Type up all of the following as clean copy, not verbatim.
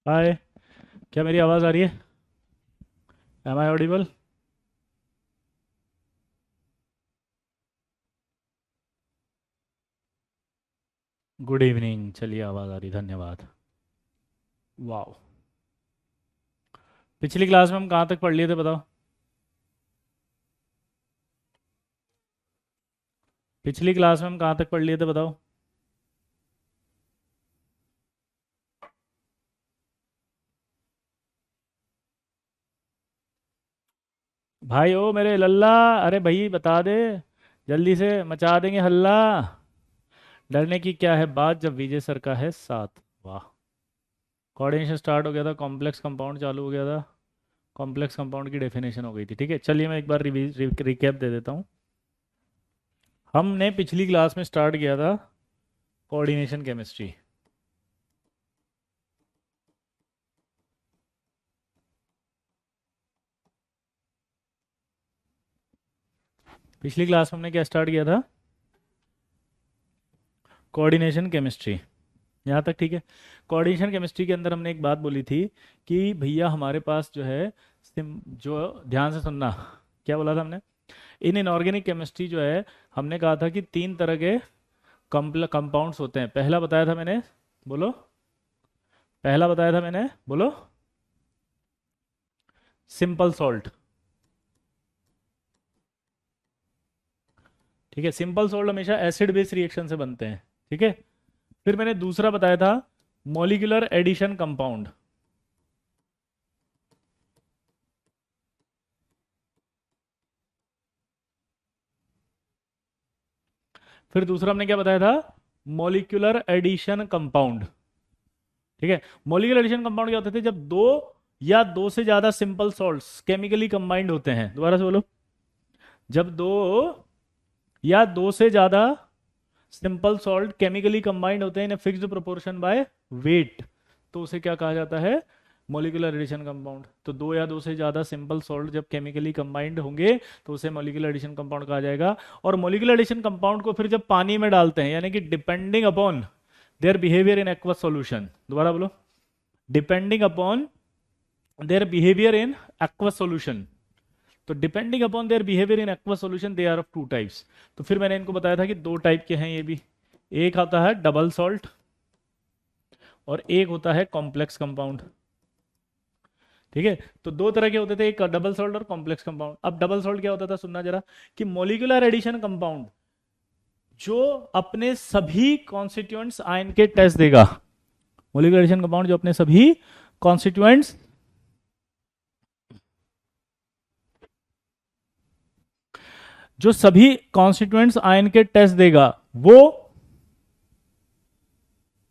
हाय। क्या मेरी आवाज़ आ रही है? Am I audible? Good evening. चलिए, आवाज़ आ रही, धन्यवाद। वाह। पिछली क्लास में हम कहाँ तक पढ़ लिए थे बताओ? पिछली क्लास में हम कहाँ तक पढ़ लिए थे बताओ? भाई ओ मेरे लल्ला, अरे भाई बता दे, जल्दी से मचा देंगे हल्ला। डरने की क्या है बात जब विजय सर का है साथ। वाह। कोऑर्डिनेशन स्टार्ट हो गया था, कॉम्प्लेक्स कंपाउंड चालू हो गया था। कॉम्प्लेक्स कंपाउंड की डेफिनेशन हो गई थी। ठीक है, चलिए मैं एक बार रिकैप दे देता हूँ। हमने पिछली क्लास में स्टार्ट किया था कोऑर्डिनेशन केमिस्ट्री। पिछली क्लास में हमने क्या स्टार्ट किया था? Coordination chemistry. यहाँ तक ठीक है। कोऑर्डिनेशन केमिस्ट्री के अंदर हमने एक बात बोली थी कि भैया हमारे पास जो है जो ध्यान से सुनना, क्या बोला था हमने? इन इनऑर्गेनिक केमिस्ट्री जो है, हमने कहा था कि तीन तरह के कंपाउंड्स होते हैं। पहला बताया था मैंने, बोलो। पहला बताया था मैंने, बोलो। Simple salt. ठीक है, सिंपल सॉल्ट हमेशा एसिड बेस रिएक्शन से बनते हैं। ठीक है। फिर मैंने दूसरा बताया था मॉलिक्यूलर एडिशन कंपाउंड। फिर दूसरा हमने क्या बताया था? Molecular addition compound. ठीक है। मॉलिक्यूलर एडिशन कंपाउंड क्या होते थे? जब दो या दो से ज्यादा सिंपल सॉल्ट्स केमिकली कंबाइंड होते हैं। दोबारा से बोलो। जब दो या दो से ज्यादा सिंपल सॉल्ट केमिकली कंबाइंड होते हैं in fixed proportion by weight, तो उसे क्या कहा जाता है? Molecular addition compound. तो दो या दो से ज्यादा सिंपल सॉल्ट जब केमिकली कंबाइंड होंगे तो उसे मॉलिक्यूलर एडिशन कंपाउंड कहा जाएगा। और मॉलिक्यूलर एडिशन कंपाउंड को फिर जब पानी में डालते हैं, यानी कि depending upon their behaviour in aqueous solution. दोबारा बोलो। Depending upon their behaviour in aqueous solution. तो depending upon their behaviour in aqueous solution they are of two types. तो फिर मैंने इनको बताया था कि दो टाइप के हैं ये भी। एक आता है डबल सॉल्ट और एक होता है कॉम्प्लेक्स कंपाउंड। ठीक है। तो दो तरह के होते थे, एक डबल सॉल्ट और कॉम्प्लेक्स कंपाउंड। अब डबल सॉल्ट क्या होता था, सुनना जरा। कि मॉलिक्यूलर एडिशन कंपाउंड जो अपने सभी कॉन्स्टिट्यूएंट्स आयन के टेस्ट देगा। मॉलिक्यूलर एडिशन कंपाउंड जो अपने सभी कॉन्स्टिट्यूएंट्स जो सभी कॉन्स्टिट्यूएंट्स आयन के टेस्ट देगा वो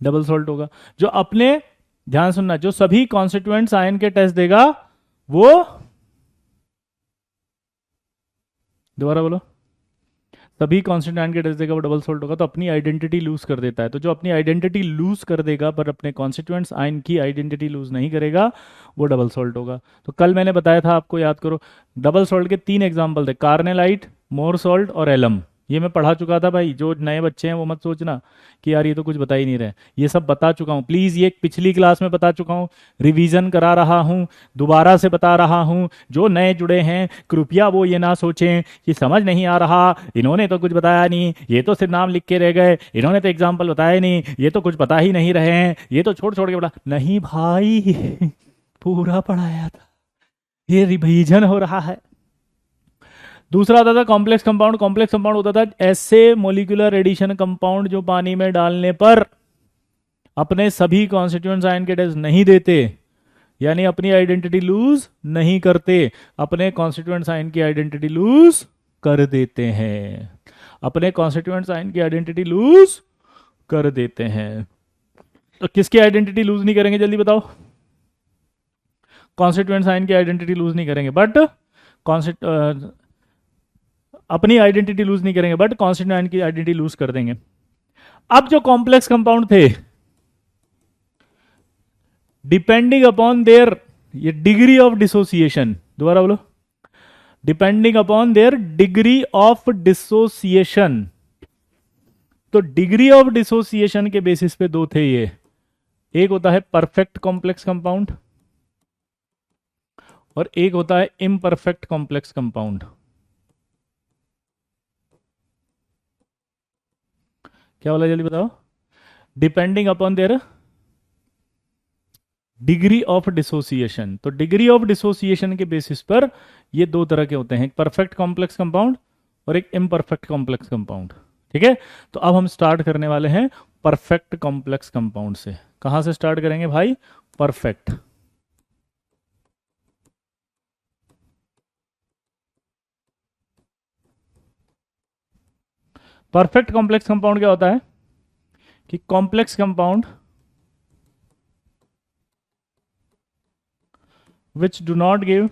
डबल सॉल्ट होगा। जो अपने, ध्यान सुनना, जो सभी कॉन्स्टिट्यूएंट्स आयन के टेस्ट देगा वो, दोबारा बोलो, सभी कांस्टेंट आयन के टेस्ट देगा वो डबल सॉल्ट होगा। तो अपनी आइडेंटिटी लूज कर देता है। तो जो अपनी आइडेंटिटी लूज कर देगा पर अपने कॉन्स्टिट्यूएंट्स आयन की आइडेंटिटी लूज नहीं करेगा, वो डबल सॉल्ट होगा। तो कल मैंने बताया था आपको, याद करो। डबल सॉल्ट के तीन एग्जाम्पल थे, कार्नेलाइट, मोर सॉल्ट और एलम। ये मैं पढ़ा चुका था भाई। जो नए बच्चे हैं वो मत सोचना कि यार ये तो कुछ बता ही नहीं रहे। ये सब बता चुका हूँ, प्लीज। ये पिछली क्लास में बता चुका हूँ, रिवीजन करा रहा हूँ, दोबारा से बता रहा हूँ। जो नए जुड़े हैं कृपया वो ये ना सोचें कि समझ नहीं आ रहा, इन्होंने तो कुछ बताया नहीं, ये तो सिर्फ नाम लिख के रह गए, इन्होंने तो एग्जाम्पल बताया नहीं, ये तो कुछ बता ही नहीं रहे हैं, ये तो छोड़ छोड़ के बता। नहीं भाई, पूरा पढ़ाया था, ये रिवीजन हो रहा है। दूसरा होता था कॉम्प्लेक्स कंपाउंड। कॉम्प्लेक्स कंपाउंड होता था ऐसे मॉलिक्यूलर एडिशन कंपाउंड जो पानी में डालने पर अपने सभी कॉन्स्टिट्यूएंट्स आयन के टेस्ट नहीं देते, यानी अपनी आइडेंटिटी लूज नहीं करते, अपने कॉन्स्टिट्यूएंट्स आयन की आइडेंटिटी लूज कर देते हैं। अपने कॉन्स्टिट्यूएंट्स आयन की आइडेंटिटी लूज कर देते हैं। तो किसकी आइडेंटिटी लूज नहीं करेंगे, जल्दी बताओ? कॉन्स्टिट्यूएंट्स आयन की आइडेंटिटी लूज नहीं करेंगे, बट अपनी आइडेंटिटी लूज नहीं करेंगे, बट कॉन्स्टिट्यूएंट आयन की आइडेंटिटी लूज कर देंगे। अब जो कॉम्प्लेक्स कंपाउंड थे, डिपेंडिंग अपॉन देयर, ये डिग्री ऑफ डिसोसिएशन, दोबारा बोलो, depending upon there degree of dissociation. तो डिग्री ऑफ डिसोसिएशन के बेसिस पे दो थे ये, एक होता है परफेक्ट कॉम्प्लेक्स कंपाउंड और एक होता है इम्परफेक्ट कॉम्प्लेक्स कंपाउंड। क्या बोला जल्दी बताओ? Depending upon there degree of dissociation. तो डिग्री ऑफ डिसोसिएशन के बेसिस पर ये दो तरह के होते हैं, एक परफेक्ट कॉम्प्लेक्स कंपाउंड और एक इम्परफेक्ट कॉम्प्लेक्स कंपाउंड। ठीक है, तो अब हम स्टार्ट करने वाले हैं परफेक्ट कॉम्प्लेक्स कंपाउंड से। कहां से स्टार्ट करेंगे भाई? परफेक्ट। परफेक्ट कॉम्प्लेक्स कंपाउंड क्या होता है कि complex compound which do not give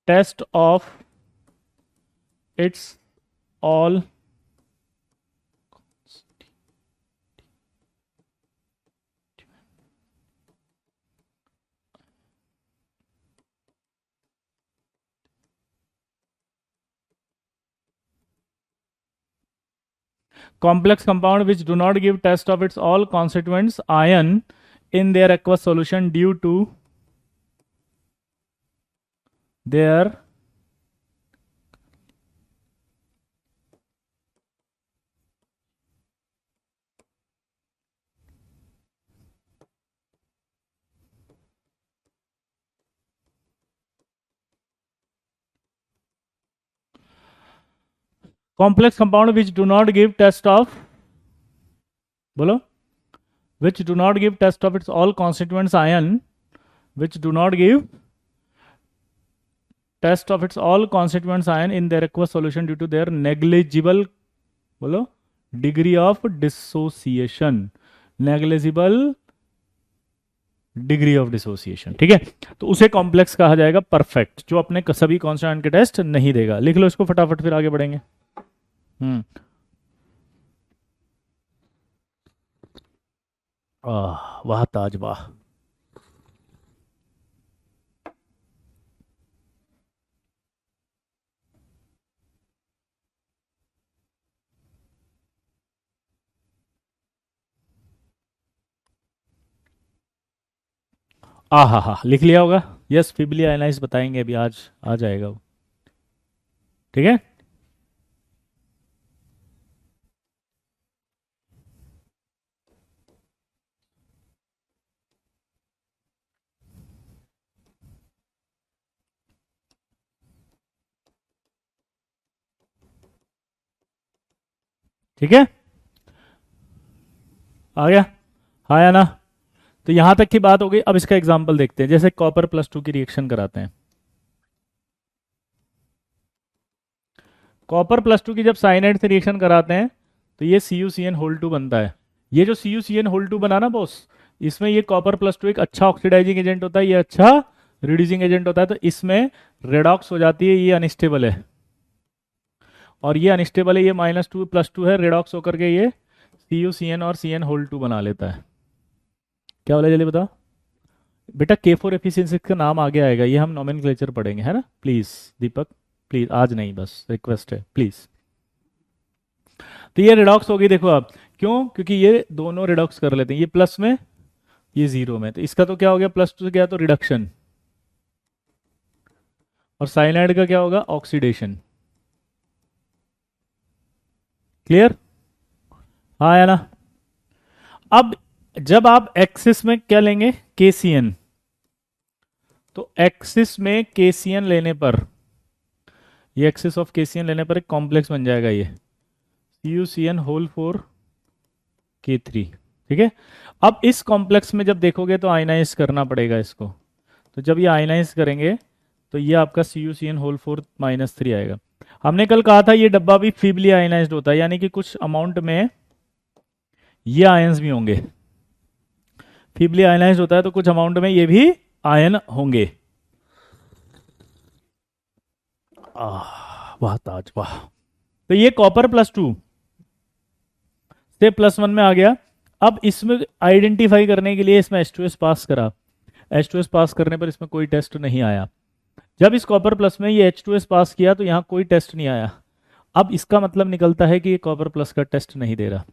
test of its all complex compound which do not give test of its all constituents ion in their aqueous solution due to their complex compound which do not give test of, बोलो, which do not give test of its all constituents ion, which do not give test of its all constituents ion in their aqueous solution due to their negligible, बोलो, degree of dissociation, negligible degree of dissociation. ठीक है, तो उसे complex कहा जाएगा perfect, जो अपने सभी कॉन्स्टेंट के टेस्ट नहीं देगा। लिख लो इसको फटाफट, फिर आगे बढ़ेंगे। हम्म वाह ताज वाह। हा लिख लिया होगा। यस, फिबली आयनाइज बताएंगे अभी, आज आ जाएगा वो। ठीक है, ठीक है, आ गया, हाँ या ना? तो यहां तक की बात हो गई। अब इसका एग्जाम्पल देखते हैं, जैसे कॉपर +2 की रिएक्शन कराते हैं। कॉपर +2 की जब साइनाइड से रिएक्शन कराते हैं तो ये CuCN2 बनता है। ये जो CuCN2 बना ना बॉस, इसमें ये कॉपर +2 एक अच्छा ऑक्सीडाइजिंग एजेंट होता है, ये अच्छा रिड्यूसिंग एजेंट होता है, तो इसमें रेडॉक्स हो जाती है, ये अनस्टेबल है और ये अनस्टेबल है, ये -2 +2 है, रेडॉक्स होकर के ये CuCN और CN2 बना लेता है। क्या बोला जल्दी बताओ बेटा? K4 एफिशिएंसी का नाम आगे आएगा, ये हम नॉमेनक्लेचर पढ़ेंगे, है ना? प्लीज दीपक, प्लीज, आज नहीं, बस रिक्वेस्ट है प्लीज। तो ये रिडॉक्स हो गई, देखो आप, क्यों? क्योंकि ये दोनों रिडॉक्स कर लेते हैं, ये प्लस में, ये जीरो में, तो इसका तो क्या हो गया, +2 से गया तो रिडक्शन, और साइनाइड का क्या होगा, ऑक्सीडेशन। क्लियर? हाँ या ना? अब जब आप एक्सिस में क्या लेंगे, KCN, तो एक्सिस में KCN लेने पर, ये एक्सिस ऑफ KCN लेने पर एक कॉम्प्लेक्स बन जाएगा, ये CuCN4K3। ठीक है, अब इस कॉम्प्लेक्स में जब देखोगे तो आयनाइज करना पड़ेगा इसको, तो जब ये आयनाइज करेंगे तो ये आपका CuCN4-3 आएगा। हमने कल कहा था ये डब्बा भी फीबली आयनाइज्ड होता है, यानी कि कुछ अमाउंट में ये आयंस भी होंगे। फीबली आयनाइज्ड होता है तो कुछ अमाउंट में ये भी आयन होंगे। वाह ताज वाह। तो ये कॉपर +2 से +1 में आ गया। अब इसमें आइडेंटिफाई करने के लिए इसमें H2S पास करा, H2S पास करने पर इसमें कोई टेस्ट नहीं आया। जब इस कॉपर प्लस में ये H2S पास किया तो यहाँ कोई टेस्ट नहीं आया। अब इसका मतलब निकलता है कि ये कॉपर प्लस का टेस्ट नहीं दे रहा।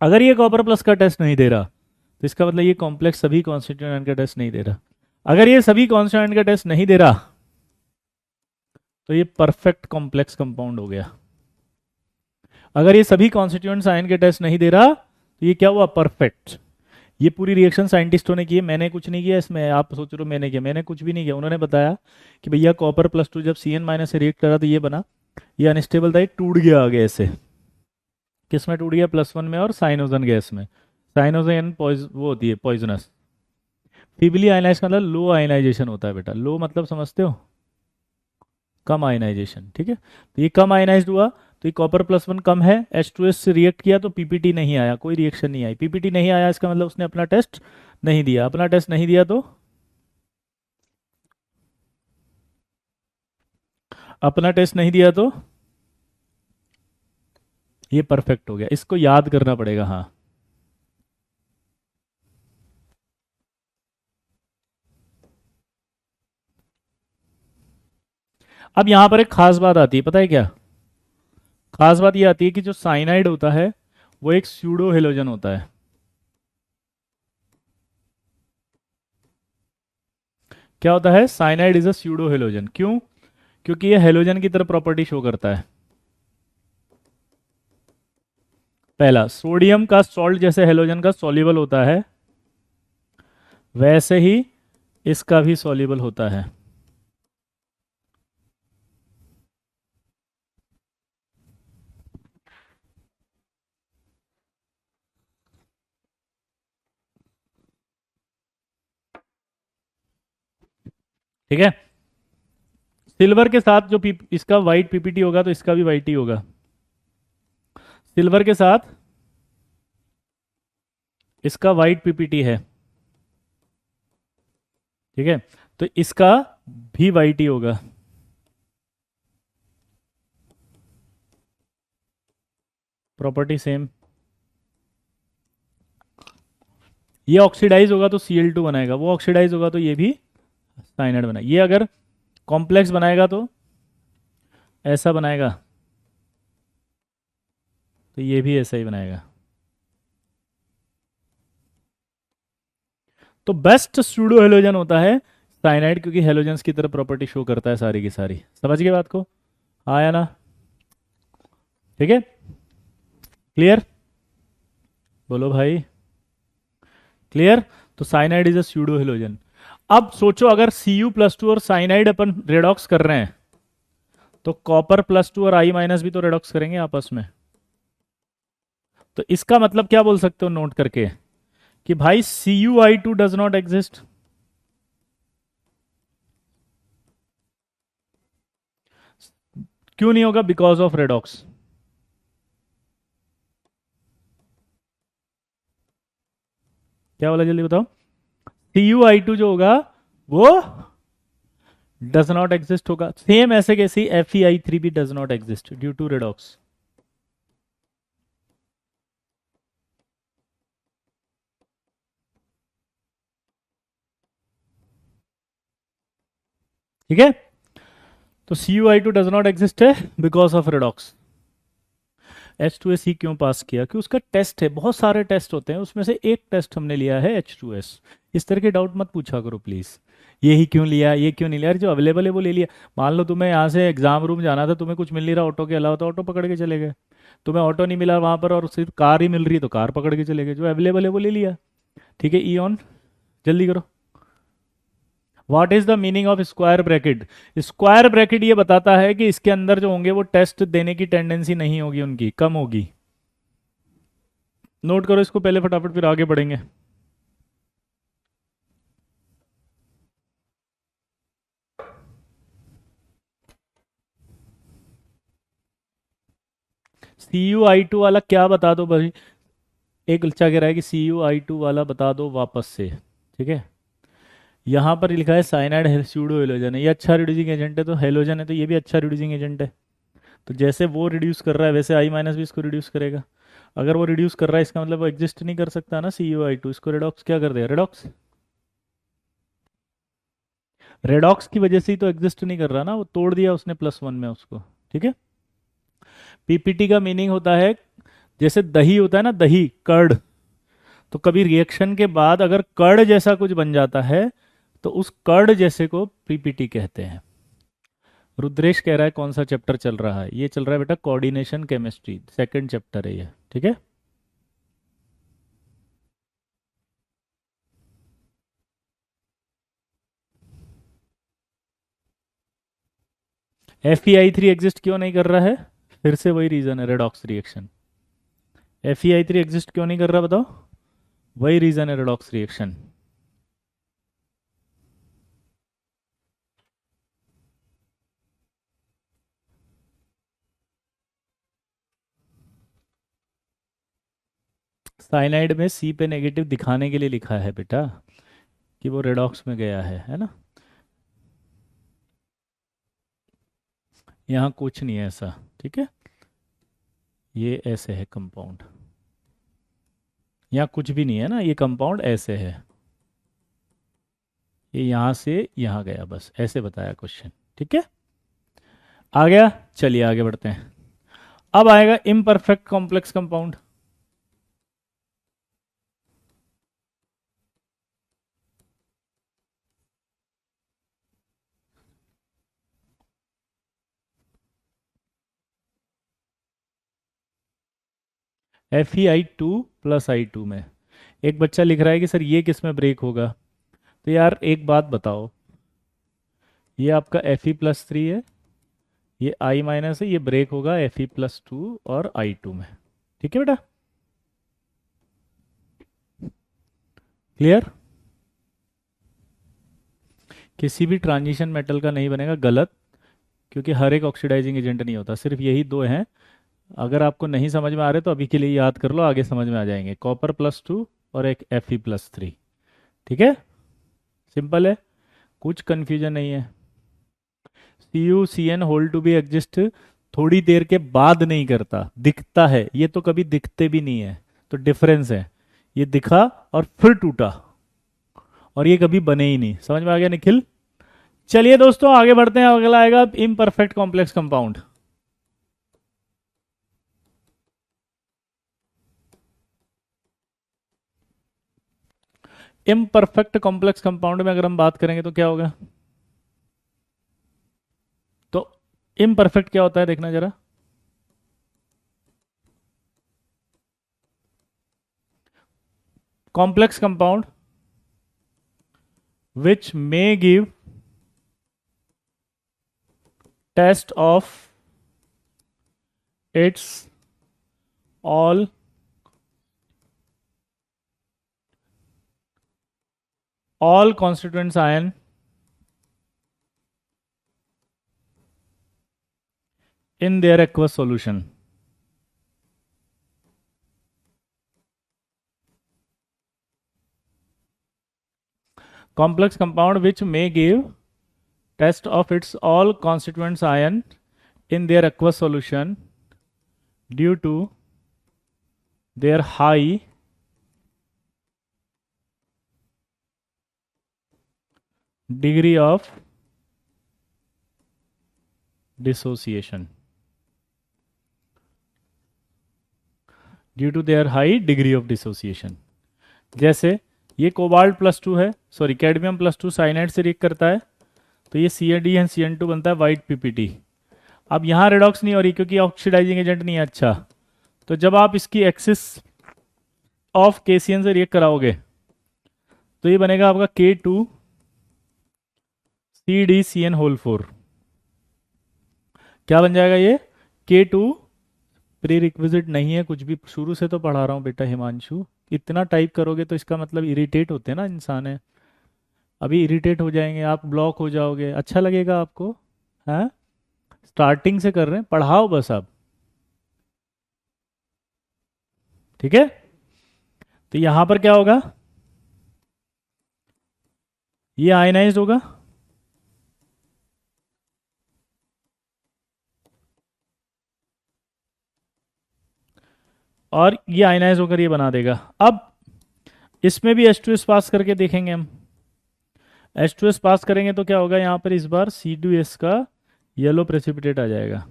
अगर ये कॉपर प्लस का टेस्ट नहीं दे रहा तो इसका मतलब ये कॉम्प्लेक्स सभी कॉन्स्टिट्यूएंट का टेस्ट नहीं दे रहा। अगर ये सभी कॉन्स्टिट्यूएंट का टेस्ट नहीं दे रहा तो ये परफेक्ट कॉम्प्लेक्स कंपाउंड हो गया। अगर ये सभी कॉन्स्टिट्यूएंट्स आयन के टेस्ट नहीं दे रहा तो ये क्या हुआ, परफेक्ट। ये पूरी रिएक्शन साइंटिस्टों ने की है, मैंने कुछ नहीं किया इसमें। आप सोच रहे हो मैंने किया, मैंने कुछ भी नहीं किया। उन्होंने बताया कि भैया कॉपर प्लस टू जब सी एन माइनस से रिएक्ट करा तो ये बना, ये अनस्टेबल था, ये टूट गया आगे ऐसे। किस में टूट गया, प्लस वन में और साइनोजन गैस में। साइनोजन वो होती है पॉइजनस। फीबली आयनाइज का मतलब लो आयनाइजेशन होता है बेटा। लो मतलब समझते हो, कम आयनाइजेशन, ठीक है। तो ये कम आयनाइज्ड हुआ तो ये कॉपर प्लस वन कम है, H2S से रिएक्ट किया तो पीपीटी नहीं आया, कोई रिएक्शन नहीं आई। पीपीटी नहीं आया इसका मतलब उसने अपना टेस्ट नहीं दिया। अपना टेस्ट नहीं दिया तो अपना टेस्ट नहीं दिया तो ये परफेक्ट हो गया। इसको याद करना पड़ेगा, हाँ। अब यहां पर एक खास बात आती है, पता है क्या खास बात ये आती है कि जो साइनाइड होता है वो एक स्यूडो हेलोजन होता है। क्या होता है, cyanide is a pseudo halogen. क्यों, क्योंकि ये हेलोजन की तरह प्रॉपर्टी शो करता है। पहला, सोडियम का सॉल्ट जैसे हेलोजन का सॉल्युबल होता है वैसे ही इसका भी सॉल्युबल होता है। ठीक है। सिल्वर के साथ जो इसका वाइट पीपीटी होगा तो इसका भी वाइट ही होगा। सिल्वर के साथ इसका वाइट पीपीटी है, ठीक है, तो इसका भी वाइट ही होगा। Property same. ये ऑक्सीडाइज होगा तो Cl2 बनाएगा, वो ऑक्सीडाइज होगा तो ये भी साइनाइड बनाएगा। ये अगर कॉम्प्लेक्स बनाएगा तो ऐसा बनाएगा, तो ये भी ऐसा ही बनाएगा। तो बेस्ट सूडो हेलोजन होता है साइनाइड, क्योंकि हेलोजेंस की तरह प्रॉपर्टी शो करता है सारी की सारी। समझ गए बात को, आया ना, ठीक है, क्लियर, बोलो भाई, क्लियर। तो cyanide is a pseudo halogen. अब सोचो अगर Cu+2 और साइनाइड अपन रेडॉक्स कर रहे हैं तो कॉपर प्लस टू और आई माइनस भी तो रेडॉक्स करेंगे आपस में। तो इसका मतलब क्या बोल सकते हो नोट करके कि भाई Cu(I2) डज नॉट एग्जिस्ट। क्यों नहीं होगा, बिकॉज ऑफ रेडॉक्स। क्या बोला जल्दी बताओ। Cu(I2) जो होगा वो डज नॉट एग्जिस्ट होगा। सेम ऐसे कैसे Fe(I3) भी does not exist due to redox. ठीक है, तो Cu(I2) डज नॉट एग्जिस्ट है बिकॉज ऑफ रेडॉक्स। H2S ही क्यों पास किया, कि उसका टेस्ट है, बहुत सारे टेस्ट होते हैं उसमें से एक टेस्ट हमने लिया है H2S। इस तरह के डाउट मत पूछा करो प्लीज, ये ही क्यों लिया, ये क्यों नहीं लिया। अरे जो अवेलेबल है वो ले लिया। मान लो तुम्हें यहाँ से एग्जाम रूम जाना था, तुम्हें कुछ मिल नहीं रहा ऑटो के अलावा तो ऑटो पकड़ के चले गए। तुम्हें ऑटो नहीं मिला वहां पर और सिर्फ कार ही मिल रही है तो कार पकड़ के चले गए। जो अवेलेबल है वो ले लिया। ठीक है, ई ऑन, जल्दी करो। What is the meaning of square bracket. Square bracket ये बताता है कि इसके अंदर जो होंगे वो टेस्ट देने की टेंडेंसी नहीं होगी, उनकी कम होगी। नोट करो इसको पहले फटाफट, फिर आगे बढ़ेंगे। Cu(I2) वाला क्या बता दो भाई। एक बच्चा कह रहा है कि Cu(I2) वाला बता दो वापस से। ठीक है, यहाँ पर लिखा है साइनाइड स्यूडो हेलोजन है, ये अच्छा रिड्यूसिंग एजेंट है, तो हेलोजन है तो ये भी अच्छा रिड्यूसिंग एजेंट है। तो जैसे वो रिड्यूस कर रहा है वैसे आई माइनस भी इसको रिड्यूस करेगा। अगर वो रिड्यूस कर रहा है इसका मतलब वो एग्जिस्ट नहीं कर सकता ना Cu(I2), इसको रेडॉक्स क्या कर देगा, रेडॉक्स। रेडॉक्स की वजह से ही तो एग्जिस्ट नहीं कर रहा ना, वो तोड़ दिया उसने प्लस वन में उसको। ठीक है, पीपीटी का मीनिंग होता है, जैसे दही होता है ना, दही कर्ड, तो कभी रिएक्शन के बाद अगर कर्ड जैसा कुछ बन जाता है तो उस कर्ड जैसे को पीपीटी कहते हैं। रुद्रेश कह रहा है कौन सा चैप्टर चल रहा है? ये चल रहा है बेटा कोऑर्डिनेशन केमिस्ट्री, सेकंड चैप्टर है ये, ठीक है। FeI3 एग्जिस्ट क्यों नहीं कर रहा है? फिर से वही रीजन है, रेडॉक्स रिएक्शन। FeI3 एग्जिस्ट क्यों नहीं कर रहा बताओ? वही रीजन है, रेडॉक्स रिएक्शन। साइनाइड में सी पे नेगेटिव दिखाने के लिए लिखा है बेटा कि वो रेडॉक्स में गया है ना। यहाँ कुछ नहीं है ऐसा, ठीक है। ये ऐसे है कंपाउंड, यहाँ कुछ भी नहीं है ना, ये कंपाउंड ऐसे है, ये यहाँ से यहाँ गया, बस ऐसे बताया क्वेश्चन, ठीक है। आ गया, चलिए आगे बढ़ते हैं। अब आएगा imperfect complex compound. FeI2 plus I2 में एक बच्चा लिख रहा है कि सर ये किस में ब्रेक होगा? तो यार एक बात बताओ, ये आपका Fe+3 है, ये I माइनस है, ये ब्रेक होगा Fe+2 और I2 में, ठीक है बेटा, क्लियर? किसी भी ट्रांजिशन मेटल का नहीं बनेगा, गलत, क्योंकि हर एक ऑक्सीडाइजिंग एजेंट नहीं होता, सिर्फ यही दो हैं। अगर आपको नहीं समझ में आ रहे तो अभी के लिए याद कर लो, आगे समझ में आ जाएंगे। कॉपर+2 और एक Fe+3, ठीक है, सिंपल है, कुछ कंफ्यूजन नहीं है। CuCN hold to be exist थोड़ी देर के बाद नहीं करता, दिखता है, ये तो कभी दिखते भी नहीं है, तो डिफरेंस है, ये दिखा और फिर टूटा, और ये कभी बने ही नहीं। समझ में आ गया निखिल? चलिए दोस्तों आगे बढ़ते हैं, अगला आएगा imperfect complex compound. Imperfect complex compound में अगर हम बात करेंगे तो क्या होगा? तो इम्परफेक्ट क्या होता है देखना जरा। Complex compound which may give test of its all constituents ion in their aqueous solution. Complex compound which may give test of its all constituents ion in their aqueous solution due to their high degree of dissociation. Due to their high degree of dissociation. जैसे ये cobalt है, sorry cadmium cyanide से react करता है, तो ये CnD बनता है वाइट पीपीटी। अब यहाँ रेडॉक्स नहीं हो रही क्योंकि ऑक्सीडाइजिंग एजेंट नहीं है, अच्छा, तो जब आप इसकी एक्सिस ऑफ KCN से रिएक्ट कराओगे तो ये बनेगा आपका K2CdCN4। क्या बन जाएगा ये? K2 प्री रिक्विजिट नहीं है कुछ भी, शुरू से तो पढ़ा रहा हूँ बेटा हिमांशु, इतना टाइप करोगे तो इसका मतलब इरिटेट होते हैं ना इंसान है, अभी इरिटेट हो जाएंगे आप, ब्लॉक हो जाओगे, अच्छा लगेगा आपको? हाँ, स्टार्टिंग से कर रहे हैं, पढ़ाओ बस आप, ठीक है। तो यहां पर क्या होगा? ये आयनाइज्ड होगा, और ये आयनाइज होकर ये बना देगा। अब इसमें भी H2S पास करके देखेंगे हम। H2S पास करेंगे तो क्या होगा, यहाँ पर इस बार C2S का येलो प्रेसिपिटेट आ जाएगा,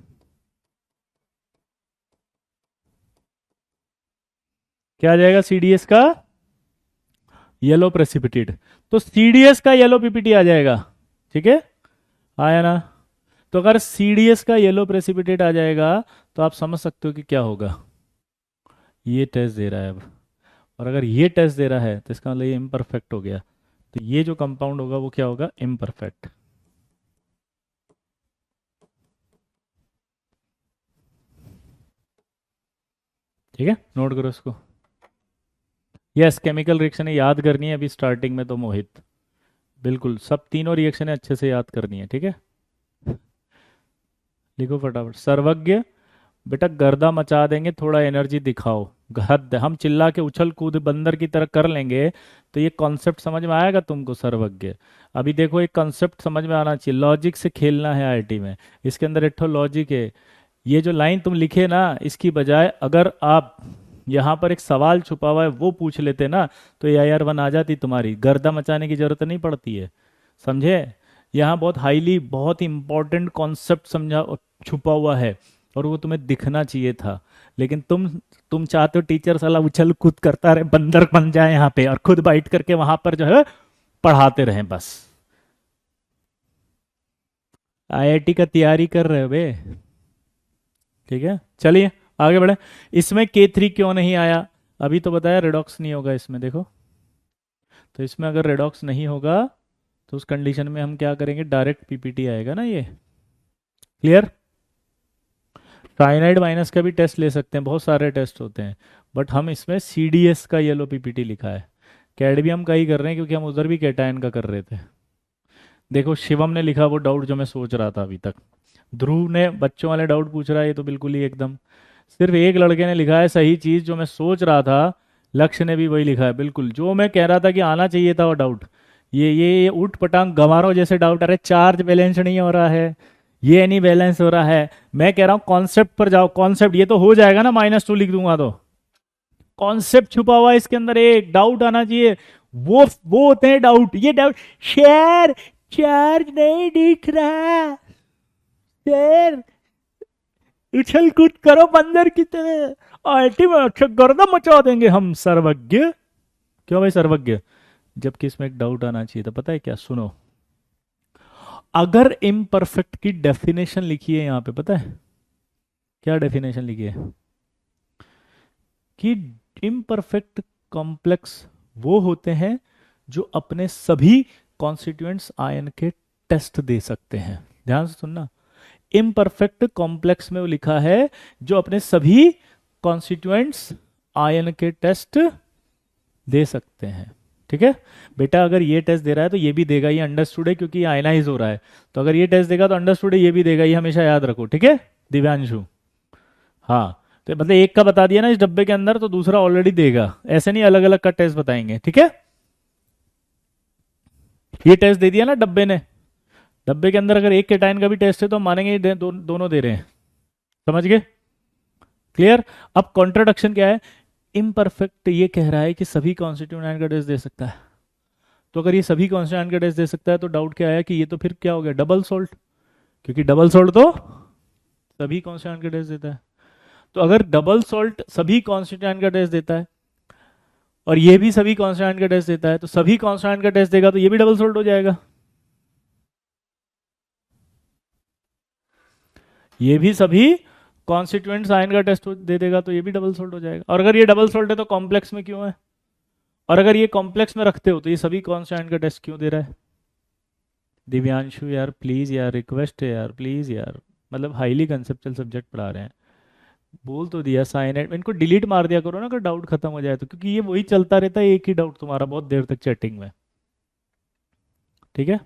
क्या आ जाएगा सीडीएस का येलो प्रेसिपिटेट। तो सीडीएस का येलो पीपीटी आ जाएगा, ठीक है, आया ना। तो अगर सीडीएस का येलो प्रेसिपिटेट आ जाएगा तो आप समझ सकते हो कि क्या होगा। ये टेस्ट दे रहा है अब, और अगर ये टेस्ट दे रहा है तो इसका मतलब ये इम्परफेक्ट हो गया। तो ये जो कंपाउंड होगा वो क्या होगा, इम्परफेक्ट। ठीक है, नोट करो इसको। यस, केमिकल रिएक्शन याद करनी है अभी स्टार्टिंग में तो मोहित, बिल्कुल सब तीनों रिएक्शन अच्छे से याद करनी है, ठीक है। लिखो फटाफट, सर्वज्ञ बेटा गर्दा मचा देंगे, थोड़ा एनर्जी दिखाओ। हद, हम चिल्ला के उछल कूद बंदर की तरह कर लेंगे तो ये कॉन्सेप्ट समझ में आएगा तुमको सर्वज्ञ। अभी देखो एक कॉन्सेप्ट समझ में आना चाहिए, लॉजिक से खेलना है आईटी में। इसके अंदर एक तो लॉजिक है। ये जो लाइन तुम लिखे ना, इसकी बजाय अगर आप यहाँ पर एक सवाल छुपा हुआ है वो पूछ लेते ना, तो AIR 1 आ जाती तुम्हारी, गर्दा मचाने की जरूरत नहीं पड़ती है, समझे। यहाँ बहुत हाईली बहुत इंपॉर्टेंट कॉन्सेप्ट समझा छुपा हुआ है, और वो तुम्हें दिखना चाहिए था। लेकिन तुम चाहते हो टीचर साला उछल कूद करता रहे, बंदर बन जाए यहाँ पे, और खुद बैठ करके वहां पर जो है पढ़ाते रहें बस। आईआईटी का तैयारी कर रहे हो बे, ठीक है, चलिए आगे बढ़े। इसमें K3 क्यों नहीं आया, अभी तो बताया रेडॉक्स नहीं होगा इसमें, देखो। तो इसमें अगर रेडॉक्स नहीं होगा तो उस कंडीशन में हम क्या करेंगे, डायरेक्ट पीपीटी आएगा ना, ये क्लियर। साइनाइड माइनस का भी टेस्ट ले सकते हैं, बहुत सारे टेस्ट होते हैं, बट हम इसमें CDS का येलो पीपीटी लिखा है। कैडमियम का ही कर रहे हैं क्योंकि हम उधर भी कैटायन का कर रहे थे। देखो शिवम ने लिखा वो डाउट जो मैं सोच रहा था अभी तक, ध्रुव ने बच्चों वाले डाउट पूछ रहा है, ये तो बिल्कुल ही एकदम। सिर्फ एक लड़के ने लिखा है सही चीज जो मैं सोच रहा था, लक्ष्य ने भी वही लिखा है, बिल्कुल जो मैं कह रहा था कि आना चाहिए था वो डाउट। ये उठ पटांग गंवारों जैसे डाउट, अरे चार्ज बैलेंस नहीं हो रहा है, ये नहीं बैलेंस हो रहा है। मैं कह रहा हूँ कॉन्सेप्ट पर जाओ, कॉन्सेप्ट ये तो हो जाएगा ना, -2 लिख दूंगा तो। कॉन्सेप्ट छुपा हुआ है इसके अंदर, एक डाउट आना चाहिए। वो होते हैं डाउट, ये डाउट। शेयर चार्ज नहीं दिख रहा, शेर उछल कूद करो बंदर की तरह, आईटी में अच्छा गर्दा मचा देंगे हम सर्वज्ञ। क्यों भाई सर्वज्ञ, जबकि इसमें एक डाउट आना चाहिए था, पता है क्या, सुनो। अगर इम्परफेक्ट की डेफिनेशन लिखी है यहां पे, पता है क्या डेफिनेशन लिखी है, कि इम्परफेक्ट कॉम्प्लेक्स वो होते हैं जो अपने सभी कॉन्स्टिट्यूएंट्स आयन के टेस्ट दे सकते हैं। ध्यान से सुनना, इम्परफेक्ट कॉम्प्लेक्स में वो लिखा है जो अपने सभी कॉन्स्टिट्यूएंट्स आयन के टेस्ट दे सकते हैं, ठीक है। बेटा अगर ये टेस्ट दे रहा है तो ये भी देगा, ये अंडरस्टूड है क्योंकि ये आयनाइज हो रहा है। तो अगर ये टेस्ट देगा तो अंडरस्टूड है, ये भी देगा, ये हमेशा याद रखो, ठीक है दिव्यांशु। हाँ, तो मतलब एक का बता दिया ना इस डब्बे के अंदर तो दूसरा ऑलरेडी देगा, ऐसे नहीं अलग अलग का टेस्ट बताएंगे, ठीक है। ये टेस्ट दे दिया ना डब्बे ने, डब्बे के अंदर अगर एक केटाइन का भी टेस्ट है तो हम मानेंगे ये दोनों दे रहे हैं, समझ गए, क्लियर। अब कॉन्ट्राडिक्शन क्या है, इम्परफेक्ट ये कह रहा है कि सभी कॉन्स्टिट्यूएंट आयन का टेस्ट दे सकता है। तो अगर ये सभी कॉन्स्टिट्यूएंट आयन का टेस्ट दे सकता है तो डाउट क्या आया कि ये तो फिर क्या हो गया, डबल सोल्ट, क्योंकि डबल सोल्ट तो सभी कॉन्स्टिट्यूएंट का टेस्ट देता है। तो अगर डबल सोल्ट सभी कॉन्स्टिट्यूएंट का टेस्ट देता है और ये भी सभी कॉन्स्टिट्यूएंट का टेस्ट देता है, तो सभी कॉन्स्टिट्यूएंट का टेस्ट देगा तो ये भी डबल सोल्ट हो जाएगा, ये भी सभी कॉन्स्टिट्यूएंट्स आयन का टेस्ट दे देगा तो ये भी डबल सोल्ट हो जाएगा। और अगर ये डबल सोल्ट है तो कॉम्प्लेक्स में क्यों है, और अगर ये कॉम्प्लेक्स में रखते हो तो ये सभी कॉन्स्टेंट का टेस्ट क्यों दे रहा है। दिव्यांशु यार प्लीज यार, रिक्वेस्ट है यार प्लीज यार, मतलब हाईली कंसेप्चुअल सब्जेक्ट पढ़ा रहे हैं। बोल तो दिया साइनाइड, इनको डिलीट मार दिया करो ना अगर डाउट खत्म हो जाए तो, क्योंकि ये वही चलता रहता है एक ही डाउट तुम्हारा बहुत देर तक चैटिंग में, ठीक है।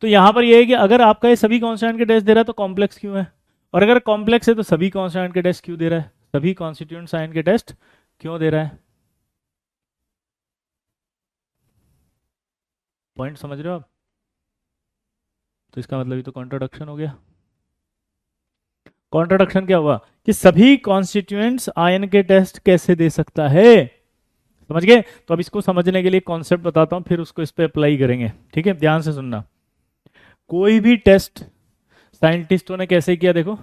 तो यहां पर ये है कि अगर आपका ये सभी कॉन्स्टेंट के टेस्ट दे रहा है तो कॉम्प्लेक्स क्यों है, और अगर कॉम्प्लेक्स है तो सभी कॉन्स्टेंट के टेस्ट क्यों दे रहा है, सभी कॉन्स्टिट्यूएंट साइन के टेस्ट क्यों दे रहा है। पॉइंट समझ रहे हो आप। तो इसका मतलब ये तो कॉन्ट्राडिक्शन हो गया। कॉन्ट्राडिक्शन क्या हुआ कि सभी कॉन्स्टिट्यूएंट्स आयन के टेस्ट कैसे दे सकता है, समझ गए। तो अब इसको समझने के लिए कॉन्सेप्ट बताता हूं, फिर उसको इस पे अप्लाई करेंगे, ठीक है, ध्यान से सुनना। कोई भी टेस्ट साइंटिस्टों ने कैसे किया देखो,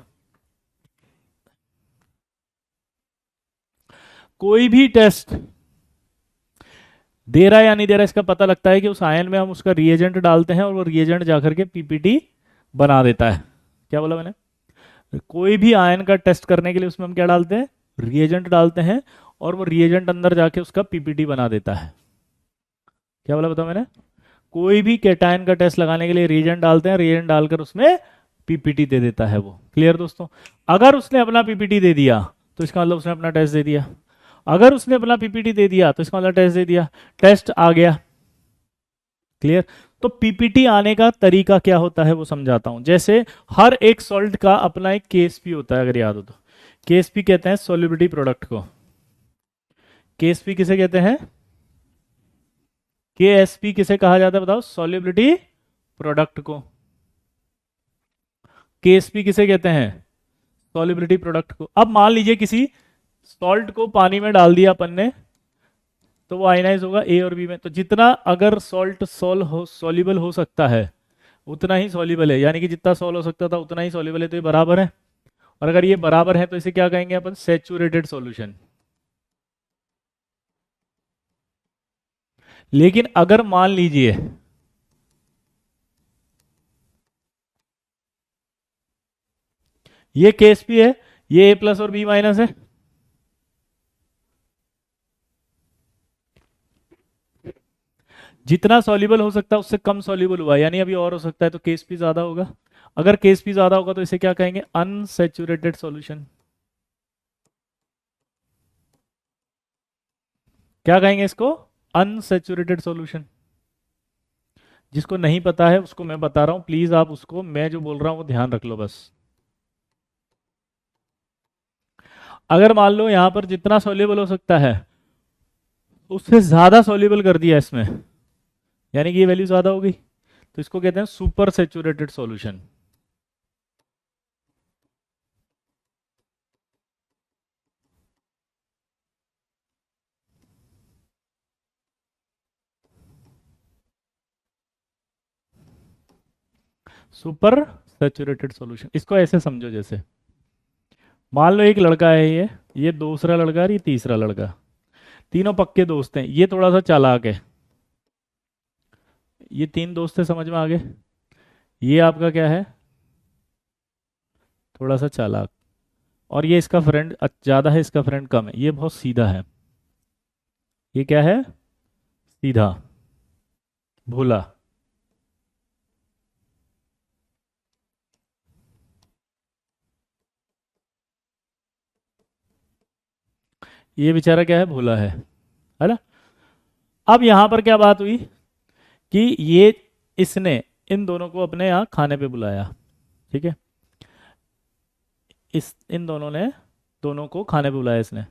कोई भी टेस्ट दे रहा है या नहीं दे रहा है इसका पता लगता है कि उस आयन में हम उसका रिएजेंट डालते हैं और वो रिएजेंट जाकर के पीपीटी बना देता है। क्या बोला मैंने? कोई भी आयन का टेस्ट करने के लिए उसमें हम क्या डालते हैं? रिएजेंट डालते हैं और वो रिएजेंट अंदर जाके उसका पीपीटी बना देता है। क्या बोला बताओ मैंने? कोई भी कैटायन का टेस्ट लगाने के लिए रिएजेंट डालते हैं, रिएजेंट डालकर उसमें पीपीटी दे देता है वो। क्लियर दोस्तों? अगर उसने अपना पीपीटी दे दिया तो इसका मतलब उसने अपना टेस्ट दे दिया। अगर उसने अपना पीपीटी दे दिया तो इसका मतलब टेस्ट दे दिया, टेस्ट आ गया। क्लियर? तो पीपीटी आने का तरीका क्या होता है वो समझाता हूं। जैसे हर एक सॉल्ट का अपना एक केएसपी होता है, अगर याद हो तो। केएसपी कहते हैं सॉल्युबिलिटी प्रोडक्ट को। केएसपी किसे कहते हैं? केएसपी किसे कहा जाता है बताओ? सॉल्युबिलिटी प्रोडक्ट को। केएसपी किसे कहते हैं? सॉल्युबिलिटी प्रोडक्ट को। अब मान लीजिए किसी सॉल्ट को पानी में डाल दिया अपन ने, तो वो आयनाइज होगा ए और बी में। तो जितना अगर सॉल्ट सॉल्युबल हो सकता है उतना ही सॉल्युबल है, यानी कि जितना सॉल्व हो सकता था उतना ही सॉल्युबल है, तो ये बराबर है। और अगर ये बराबर है तो इसे क्या कहेंगे अपन? Saturated solution. लेकिन अगर मान लीजिए ये केस भी है, ये ए प्लस और बी माइनस है, जितना सॉल्युबल हो सकता है उससे कम सॉल्युबल हुआ, यानी अभी और हो सकता है, तो केस भी ज्यादा होगा। अगर केस भी ज्यादा होगा तो इसे क्या कहेंगे? Unsaturated solution. क्या कहेंगे इसको? Unsaturated solution. जिसको नहीं पता है उसको मैं बता रहा हूं, प्लीज आप उसको मैं जो बोल रहा हूं वो ध्यान रख लो बस। अगर मान लो यहां पर जितना सॉल्युबल हो सकता है उससे ज्यादा सॉल्युबल कर दिया इसमें, यानी कि ये वैल्यू ज्यादा हो गई, तो इसको कहते हैं super saturated solution. Super saturated solution. इसको ऐसे समझो, जैसे मान लो एक लड़का है, ये दूसरा लड़का और ये तीसरा लड़का, तीनों पक्के दोस्त हैं। ये थोड़ा सा चालाक है, ये तीन दोस्त है, समझ में आ गए? ये आपका क्या है? थोड़ा सा चालाक। और ये इसका फ्रेंड ज्यादा है, इसका फ्रेंड कम है। ये बहुत सीधा है, ये क्या है? सीधा, भोला। ये बेचारा क्या है? भोला है ना? अब यहां पर क्या बात हुई कि ये इसने इन दोनों को अपने यहाँ खाने पे बुलाया। ठीक है? इन दोनों ने दोनों को खाने पे बुलाया। इसने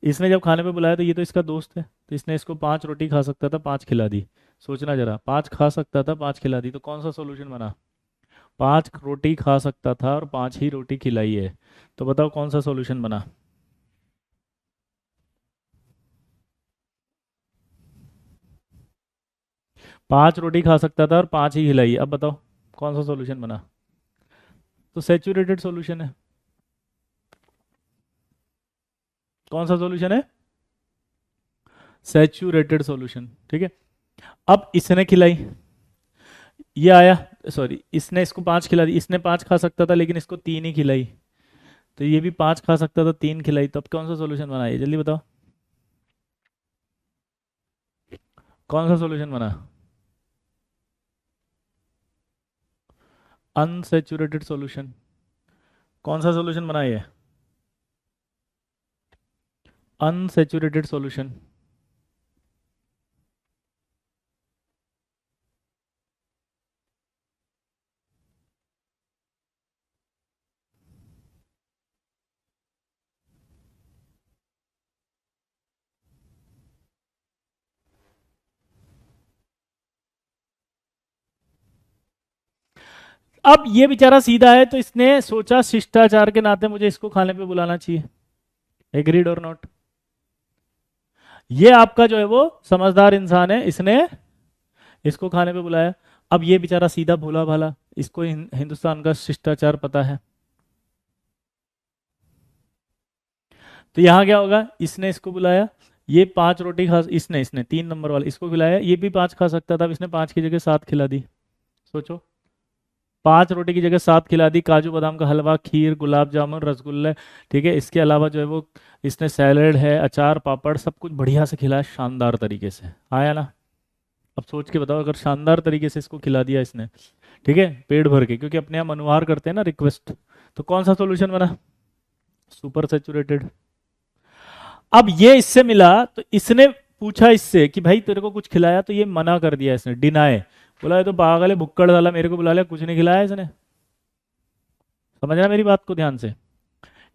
इसने जब खाने पे बुलाया तो ये तो इसका दोस्त है, तो इसने इसको 5 रोटी खा सकता था, 5 खिला दी। सोचना जरा, 5 खा सकता था, 5 खिला दी, तो कौन सा सोल्यूशन बना? 5 रोटी खा सकता था और 5 ही रोटी खिलाई है, तो बताओ कौन सा सोल्यूशन बना? 5 रोटी खा सकता था और 5 ही खिलाई, अब बताओ कौन सा सोल्यूशन बना? तो सेचुरेटेड सोल्यूशन है। कौन सा सोल्यूशन है? Saturated solution. ठीक है? अब इसने खिलाई, ये आया, सॉरी, इसने इसको 5 खिला दी। इसने 5 खा सकता था लेकिन इसको 3 ही खिलाई, तो ये भी 5 खा सकता था, 3 खिलाई, तो अब कौन सा सॉल्यूशन बना? ये जल्दी बताओ, कौन सा सॉल्यूशन बना? Unsaturated solution. कौन सा सॉल्यूशन बना ये? Unsaturated solution. अब ये बेचारा सीधा है, तो इसने सोचा शिष्टाचार के नाते मुझे इसको खाने पे बुलाना चाहिए। एग्रीड और नॉट? ये आपका जो है वो समझदार इंसान है, इसने इसको खाने पे बुलाया। अब ये बेचारा सीधा भोला भाला, इसको हिंदुस्तान का शिष्टाचार पता है, तो यहाँ क्या होगा, इसने इसको बुलाया, ये 5 रोटी खा, इसने इसने 3 नंबर वाला इसको खिलाया, ये भी 5 खा सकता था, अब इसने 5 की जगह 7 खिला दी। सोचो, 5 रोटी की जगह 7 खिला दी, काजू बादाम का हलवा, खीर, गुलाब जामुन, रसगुल्ले, ठीक है, इसके अलावा जो है वो इसने सैलेड है, अचार, पापड़, सब कुछ बढ़िया से खिलाया, शानदार तरीके से, आया ना। अब सोच के बताओ, अगर शानदार तरीके से इसको खिला दिया इसने, ठीक है, पेट भर के, क्योंकि अपने यहाँ अनुहार करते हैं ना रिक्वेस्ट, तो कौन सा सॉल्यूशन बना, सुपर सैचुरेटेड। अब ये इससे मिला तो इसने पूछा इससे कि भाई तेरे को कुछ खिलाया, तो ये मना कर दिया इसने, डिनाय, बोला ये तो पागल है, भुक्कड़ साला, मेरे को बुला लिया, कुछ नहीं खिलाया इसने। समझ रहा मेरी बात को ध्यान से।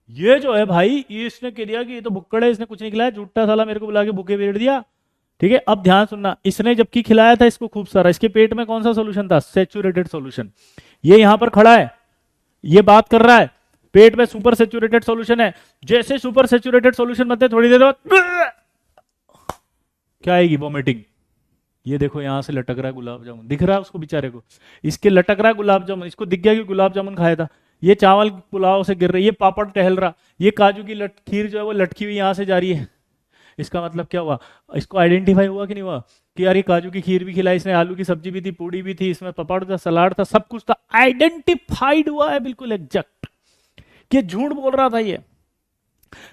ये जो है भाई, ये इसने कह दिया कि ये तो भुक्कड़ है, इसने कुछ नहीं खिलाया, झूठा साला, मेरे को बुला के भूखे पेट दिया। ठीक है, अब ध्यान सुनना, इसने जबकि खिलाया था इसको खूब सारा, इसके पेट में कौन सा सोल्यूशन था, सेचुरेटेड सोल्यूशन। ये यहां पर खड़ा है, ये बात कर रहा है, पेट में सुपर सेचुरेटेड सॉल्यूशन है। जैसे सुपर सेचुरेटेड सॉल्यूशन बनते थोड़ी देर बाद क्या आएगी, वॉमिटिंग। ये देखो यहां से लटक रहा है गुलाब जामुन, दिख रहा है उसको बेचारे को, इसके लटक रहा है गुलाब जामुन, इसको दिख गया कि गुलाब जामुन खाया था। ये चावल पुलाव से गिर रही है, ये पापड़ टहल रहा, ये काजू की खीर जो है वो लटकी हुई यहां से जा रही है। इसका मतलब क्या हुआ, इसको आइडेंटिफाई हुआ कि नहीं हुआ कि यार ये काजू की खीर भी खिलाई इसने, आलू की सब्जी भी थी, पूड़ी भी थी, इसमें पापड़ था, सलाद था, सब कुछ था, आइडेंटिफाइड हुआ है बिल्कुल एग्जैक्ट कि झूठ बोल रहा था ये।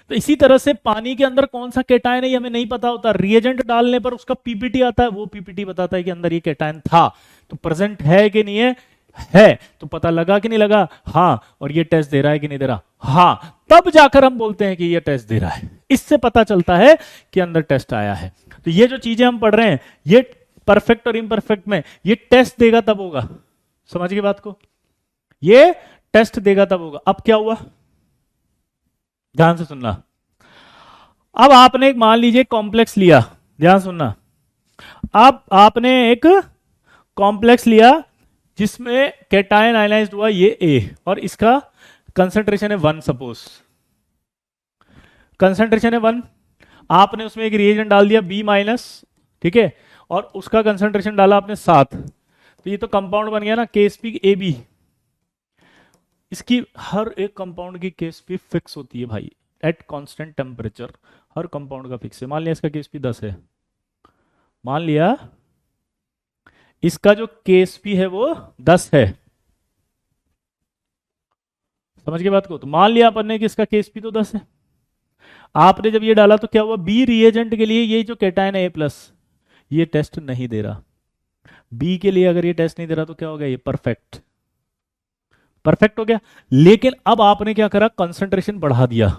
तो इसी तरह से पानी के अंदर कौन सा केटायन है ये हमें नहीं पता होता, रिएजेंट डालने पर उसका पीपीटी आता है, वो पीपीटी बताता है कि अंदर ये केटायन था, तो प्रेजेंट है कि नहीं है, तो पता लगा कि नहीं लगा, हाँ, और ये टेस्ट दे रहा है कि नहीं दे रहा, हाँ, तब जाकर हम बोलते हैं कि ये टेस्ट दे रहा है। इससे पता चलता है कि अंदर टेस्ट आया है। तो ये जो चीजें हम पढ़ रहे हैं, ये परफेक्ट और इम्परफेक्ट में ये टेस्ट देगा तब होगा, समझ गए बात को, ये टेस्ट देगा तब होगा। अब क्या हुआ, ध्यान से सुनना, अब आपने एक मान लीजिए कॉम्प्लेक्स लिया, ध्यान सुनना, अब आपने एक कॉम्प्लेक्स लिया जिसमें कैटायन आयनाइज्ड हुआ ये ए, और इसका कंसंट्रेशन है 1, सपोज कंसंट्रेशन है 1, आपने उसमें एक रिएजेंट डाल दिया बी माइनस, ठीक है, और उसका कंसंट्रेशन डाला आपने 7, तो ये तो कंपाउंड बन गया ना, केएसपी ए बी। इसकी हर एक कंपाउंड की केएसपी फिक्स होती है भाई, at constant temperature, her compound का फिक्स है। मान लिया इसका केएसपी 10 है, मान लिया इसका जो केएसपी है वो 10 है, समझ के बात को। तो मान लिया अपन ने कि इसका केएसपी तो 10 है, आपने जब ये डाला तो क्या हुआ, बी रिएजेंट के लिए ये जो कैटायन है ए प्लस, ये टेस्ट नहीं दे रहा, बी के लिए अगर ये टेस्ट नहीं दे रहा तो क्या हो गया, ये परफेक्ट, परफेक्ट हो गया। लेकिन अब आपने क्या करा, कंसंट्रेशन बढ़ा दिया,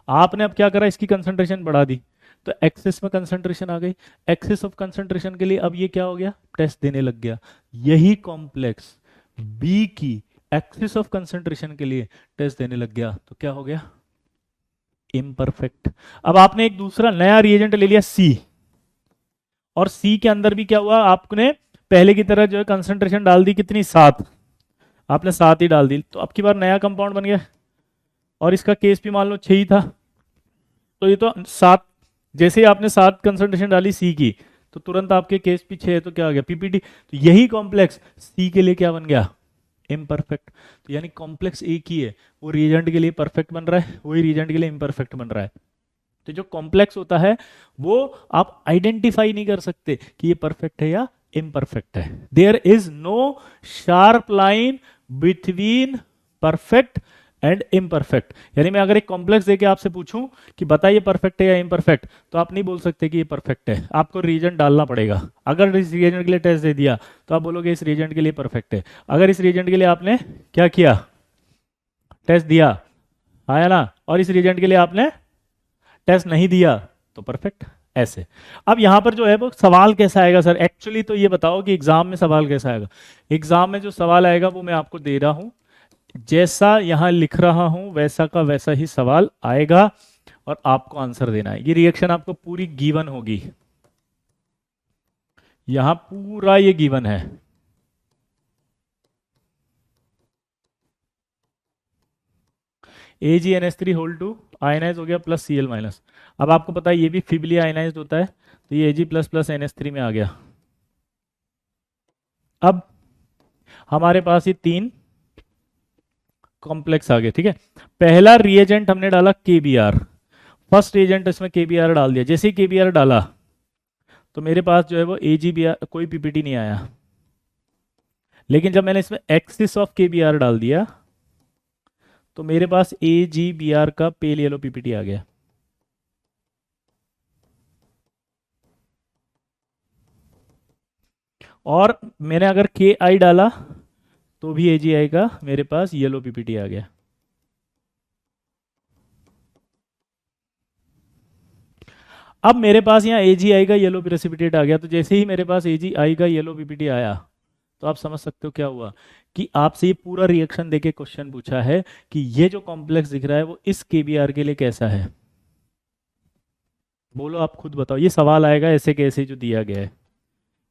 आपने अब क्या करा, इसकी कंसंट्रेशन बढ़ा दी, तो एक्सेस में कंसंट्रेशन आ गई, एक्सेस ऑफ कंसंट्रेशन के लिए अब ये क्या हो गया, टेस्ट देने लग गया। यही कॉम्प्लेक्स बी की एक्सेस ऑफ कंसंट्रेशन के लिए टेस्ट देने लग गया, तो क्या हो गया, इम्परफेक्ट। अब आपने एक दूसरा नया रिएजेंट ले लिया सी, और सी के अंदर भी क्या हुआ, आपने पहले की तरह जो है कंसंट्रेशन डाल दी, कितनी, 7, आपने 7 ही डाल दी, तो अब की बार नया कंपाउंड बन गया, और इसका केस भी मान लो 6 ही था, तो ये तो 7, जैसे ही आपने 7 कंसंट्रेशन डाली सी की, तो तुरंत आपके केस भी 6 है, तो क्या हो गया, पीपीटी। तो यही कॉम्प्लेक्स सी के लिए क्या बन गया, इम्परफेक्ट। तो यानी कॉम्प्लेक्स एक ही है, वो रिएजेंट के लिए परफेक्ट बन रहा है, वही रिएजेंट के लिए इम्परफेक्ट बन रहा है। तो जो कॉम्प्लेक्स होता है वो आप आइडेंटिफाई नहीं कर सकते कि ये परफेक्ट है या इम्परफेक्ट है। There is no sharp line between perfect and imperfect. यानी मैं अगर एक कॉम्प्लेक्स देके आपसे पूछूं कि बताइए परफेक्ट है या इम्परफेक्ट, तो आप नहीं बोल सकते कि ये परफेक्ट है, आपको रीजन डालना पड़ेगा। अगर इस रीजन के लिए टेस्ट दे दिया तो आप बोलोगे इस रीजन के लिए परफेक्ट है। अगर इस रीजन के लिए आपने क्या किया, टेस्ट दिया, आया ना, और इस रीजन के लिए आपने टेस्ट नहीं दिया, तो परफेक्ट। ऐसे अब यहां पर जो है वो सवाल कैसा आएगा सर, एक्चुअली तो ये बताओ कि एग्जाम में सवाल कैसा आएगा। एग्जाम में जो सवाल आएगा वो मैं आपको दे रहा हूं, जैसा यहां लिख रहा हूं वैसा का वैसा ही सवाल आएगा, और आपको आंसर देना है। ये रिएक्शन आपको पूरी गिवन होगी, यहां पूरा ये गिवन है। AgNH3 होल टू आयनाइज हो गया प्लस Cl माइनस। अब आपको पता है ये भी फिबली आयनाइज्ड होता है, तो ये Ag प्लस प्लस NH3 में आ गया। अब हमारे पास ये 3 कॉम्प्लेक्स आ गए, ठीक है। पहला रिएजेंट हमने डाला केबीआर, फर्स्ट रिएजेंट इसमें केबीआर डाल दिया। जैसे ही केबीआर डाला तो मेरे पास जो है वो एजीबीआर कोई पीपीटी नहीं आया। लेकिन जब मैंने इसमें एक्सिस ऑफ केबीआर डाल दिया तो मेरे पास एजीबीआर का पेल येलो पीपीटी आ गया। और मैंने अगर के आई डाला तो भी एजीआई का मेरे पास येलो पीपीटी आ गया। अब मेरे पास यहाँ एजीआई का येलो प्रेसिपिटेट आ गया, तो जैसे ही मेरे पास एजीआई का येलो पीपीटी आया तो आप समझ सकते हो क्या हुआ, कि आपसे ये पूरा रिएक्शन देके क्वेश्चन पूछा है कि ये जो कॉम्प्लेक्स दिख रहा है वो इस केबीआर के लिए कैसा है। बोलो, आप खुद बताओ, ये सवाल आएगा ऐसे कैसे जो दिया गया है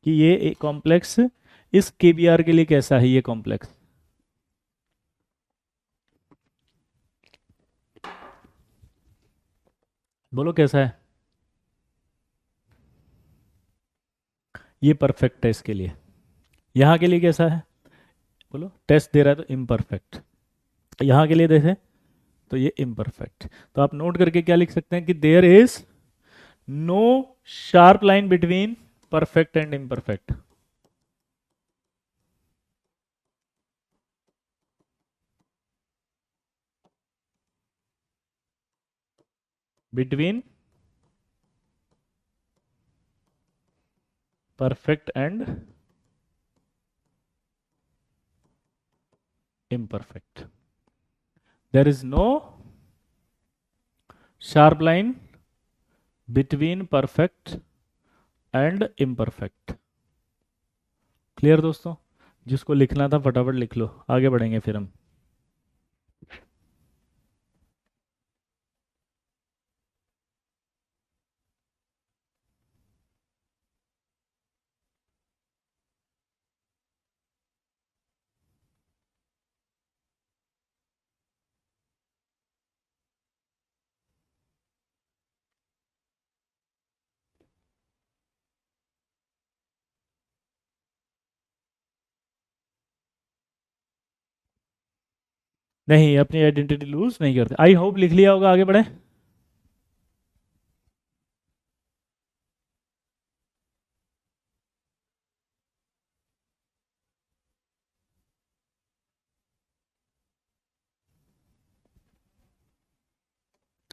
कि ये कॉम्प्लेक्स इस केबीआर के लिए कैसा है, ये कॉम्प्लेक्स। बोलो कैसा है। ये परफेक्ट है इसके लिए। यहाँ के लिए कैसा है, बोलो। टेस्ट दे रहा है तो इम्परफेक्ट। यहाँ के लिए देखें तो ये इम्परफेक्ट। तो आप नोट करके क्या लिख सकते हैं कि there is no sharp line between perfect and imperfect. Between perfect and imperfect. There is no sharp line between perfect and imperfect. Clear दोस्तों? जिसको लिखना था फटाफट लिख लो, आगे बढ़ेंगे फिर हम। नहीं, अपनी आइडेंटिटी लूज नहीं करते। आई होप लिख लिया होगा, आगे बढ़े।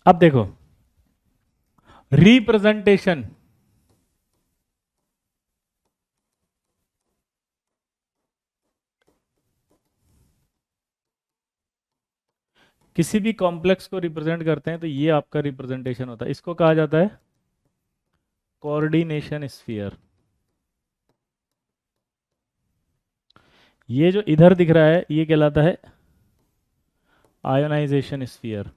अब देखो, रिप्रेजेंटेशन। किसी भी कॉम्प्लेक्स को रिप्रेजेंट करते हैं तो ये आपका रिप्रेजेंटेशन होता है। इसको कहा जाता है कोऑर्डिनेशन स्फीयर। ये जो इधर दिख रहा है ये कहलाता है आयोनाइजेशन स्फीयर।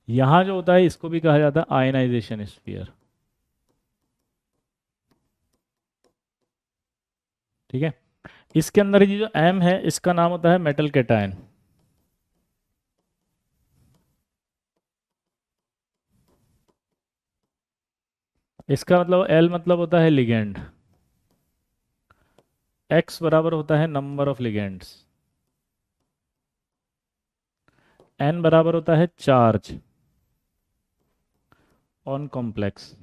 यहां जो होता है इसको भी कहा जाता है आयनाइजेशन स्फीयर। ठीक है। इसके अंदर ये जो एम है इसका नाम होता है मेटल कैटायन। इसका मतलब एल मतलब होता है लिगेंड। एक्स बराबर होता है नंबर ऑफ लिगेंड्स। एन बराबर होता है चार्ज ऑन कॉम्प्लेक्स।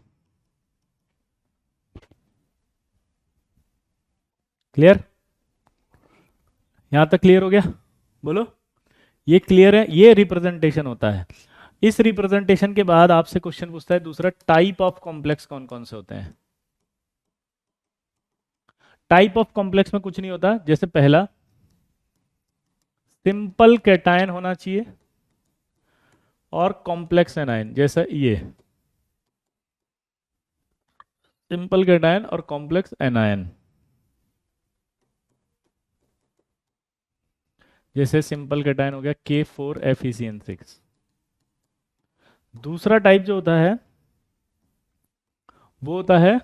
क्लियर? यहां तक क्लियर हो गया? बोलो। ये क्लियर है? ये रिप्रेजेंटेशन होता है। इस रिप्रेजेंटेशन के बाद आपसे क्वेश्चन पूछता है दूसरा, टाइप ऑफ कॉम्प्लेक्स कौन कौन से होते हैं। टाइप ऑफ कॉम्प्लेक्स में कुछ नहीं होता। जैसे पहला, सिंपल कैटायन होना चाहिए और कॉम्प्लेक्स एनायन। जैसा ये सिंपल कैटायन और कॉम्प्लेक्स एनायन। जैसे सिंपल कैटायन हो गया K4FeCN6। दूसरा टाइप जो होता है वो होता है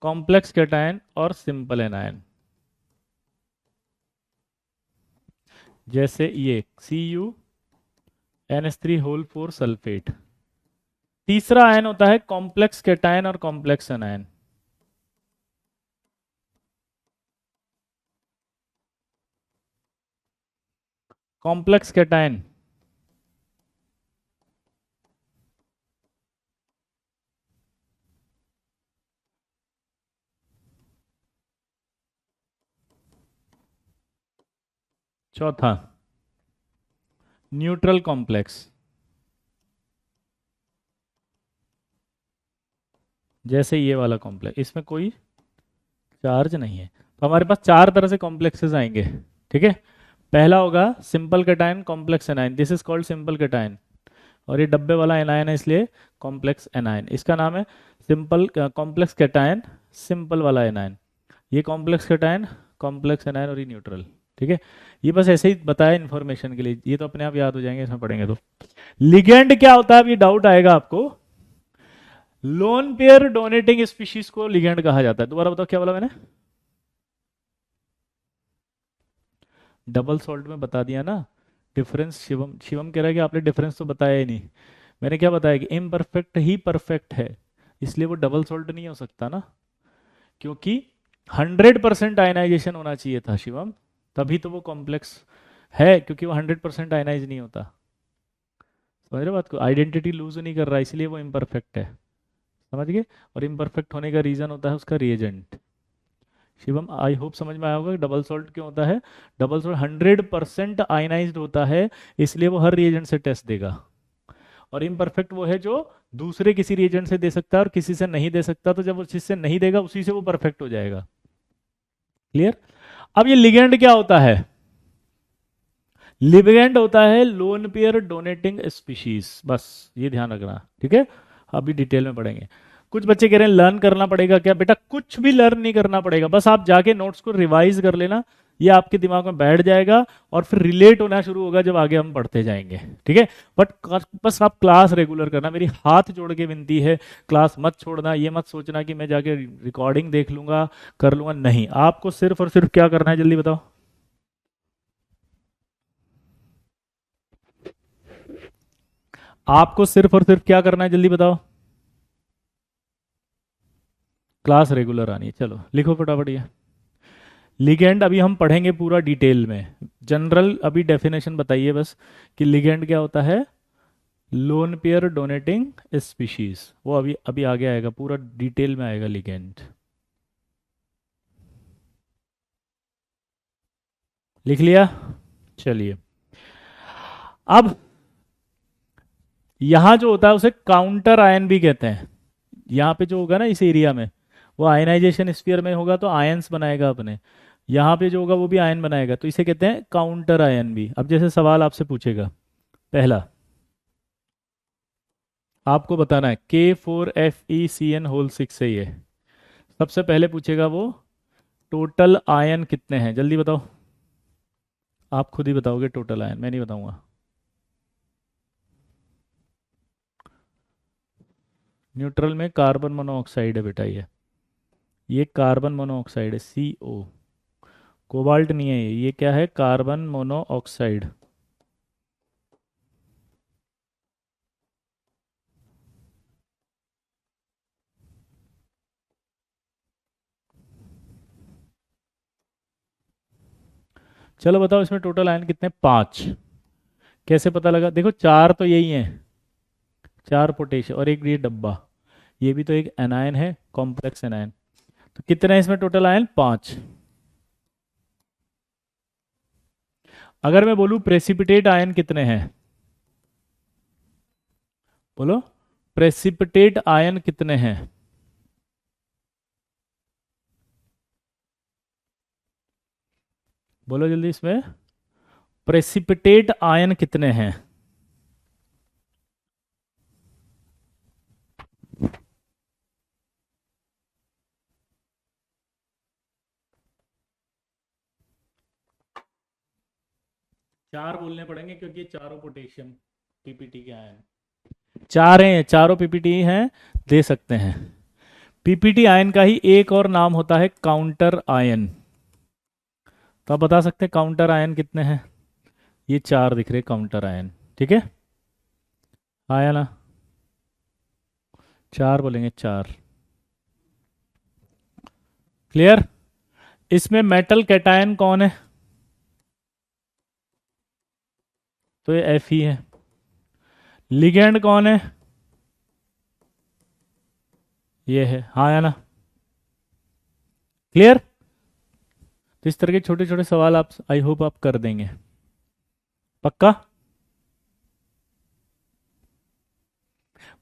कॉम्प्लेक्स कैटायन और सिंपल एनायन। जैसे ये CuNH3 होल 4 सल्फेट। तीसरा आयन होता है कॉम्प्लेक्स कैटायन और कॉम्प्लेक्स एनायन। कॉम्प्लेक्स कैटायन, चौथा न्यूट्रल कॉम्प्लेक्स, जैसे ये वाला कॉम्प्लेक्स, इसमें कोई चार्ज नहीं है। तो हमारे पास चार तरह से कॉम्प्लेक्सेस आएंगे, ठीक है। पहला होगा simple cation complex anion, this is called simple cation, और ये डब्बे वाला एनायन है इसलिए कॉम्प्लेक्स एनायन। इसका नाम है सिंपल कॉम्प्लेक्स कैटायन, सिंपल वाला एनायन। ये कॉम्प्लेक्स कैटायन, कॉम्प्लेक्स एनायन, और ये न्यूट्रल, ठीक है। ये बस ऐसे ही बताया इन्फॉर्मेशन के लिए, ये तो अपने आप याद हो जाएंगे इसमें पढ़ेंगे तो। लिगेंड क्या होता है, अब ये डाउट आएगा आपको। लोन पेयर डोनेटिंग स्पीशीज को लिगेंड कहा जाता है। दोबारा बताओ क्या बोला मैंने? डबल सॉल्ट में बता दिया ना डिफरेंस। शिवम शिवम कह रहा है कि आपने डिफरेंस तो बताया ही नहीं। मैंने क्या बताया कि इम्परफेक्ट ही परफेक्ट है, इसलिए वो डबल सॉल्ट नहीं हो सकता ना, क्योंकि 100% आयनाइजेशन होना चाहिए था शिवम, तभी तो वो कॉम्प्लेक्स है, क्योंकि वो 100% आयनाइज नहीं होता। समझ रहे हो बात को? आइडेंटिटी लूज नहीं कर रहा, इसलिए वो इम्परफेक्ट है, समझ गए। और इम्परफेक्ट होने का रीजन होता है उसका रिएजेंट। शिवम आई होप समझ में आया होगा कि डबल सॉल्ट क्यों होता है। डबल सॉल्ट 100% आयनाइज्ड होता है, इसलिए वो हर रिएजेंट से टेस्ट देगा। और इम्परफेक्ट वो है जो दूसरे किसी रिएजेंट से दे सकता है और किसी से नहीं दे सकता, तो जब वो जिससे नहीं देगा उसी से वो परफेक्ट हो जाएगा। क्लियर? अब ये लिगेंड क्या होता है? लिगेंड होता है लोन पेयर डोनेटिंग स्पीशीज, बस ये ध्यान रखना, ठीक है। अभी डिटेल में पढ़ेंगे। कुछ बच्चे कह रहे हैं लर्न करना पड़ेगा क्या? बेटा कुछ भी लर्न नहीं करना पड़ेगा, बस आप जाके नोट्स को रिवाइज कर लेना, ये आपके दिमाग में बैठ जाएगा और फिर रिलेट होना शुरू होगा जब आगे हम पढ़ते जाएंगे, ठीक है। बट बस आप क्लास रेगुलर करना, मेरी हाथ जोड़ के विनती है, क्लास मत छोड़ना। ये मत सोचना कि मैं जाके रिकॉर्डिंग देख लूंगा कर लूंगा, नहीं, आपको सिर्फ और सिर्फ क्या करना है, जल्दी बताओ। आपको सिर्फ और सिर्फ क्या करना है, जल्दी बताओ। क्लास रेगुलर आनी है, चलो लिखो फटाफट ये। लिगेंड अभी हम पढ़ेंगे पूरा डिटेल में, जनरल अभी डेफिनेशन बताइए बस कि लिगेंड क्या होता है। लोन पेयर डोनेटिंग स्पीशीज, वो अभी अभी आगे आएगा, पूरा डिटेल में आएगा लिगेंड। लिख लिया? चलिए, अब यहां जो होता है उसे काउंटर आयन भी कहते हैं। यहाँ पे जो होगा ना इस एरिया में, वो आयनाइजेशन स्फीयर में होगा तो आयंस बनाएगा अपने, यहाँ पे जो होगा वो भी आयन बनाएगा, तो इसे कहते हैं काउंटर आयन भी। अब जैसे सवाल आपसे पूछेगा, पहला आपको बताना है K4FeCN6 है ये, सबसे पहले पूछेगा वो टोटल आयन कितने हैं, जल्दी बताओ। आप खुद ही बताओगे टोटल आयन, मैं नहीं बताऊंगा। न्यूट्रल में कार्बन मोनोऑक्साइड है बेटा, ये कार्बन मोनोऑक्साइड है, CO। कोबाल्ट नहीं है ये क्या है? Carbon monoxide. चलो बताओ इसमें टोटल आयन कितने? 5। कैसे पता लगा? देखो चार तो यही है, चार पोटेशियम और एक ये डब्बा, ये भी तो एक एनायन है, कॉम्प्लेक्स एनायन। तो कितने हैं इसमें टोटल आयन? 5। अगर मैं बोलूं प्रेसिपिटेट आयन कितने हैं, बोलो प्रेसिपिटेट आयन कितने हैं? बोलो जल्दी, इसमें प्रेसिपिटेट आयन कितने हैं? चार बोलने पड़ेंगे क्योंकि ये चारों पोटेशियम पीपीटी के आयन चार हैं, चारों पीपीटी हैं, दे सकते हैं। पीपीटी आयन का ही एक और नाम होता है काउंटर आयन। तो आप बता सकते हैं काउंटर आयन कितने हैं? ये चार दिख रहे काउंटर आयन, ठीक है, आया ना? 4 बोलेंगे, 4। क्लियर? इसमें मेटल कैटायन कौन है? तो ये एफ ही है। लिगेंड कौन है? ये है, हाँ या ना? क्लियर? तो इस तरह के छोटे छोटे सवाल आप, आई होप आप कर देंगे। पक्का?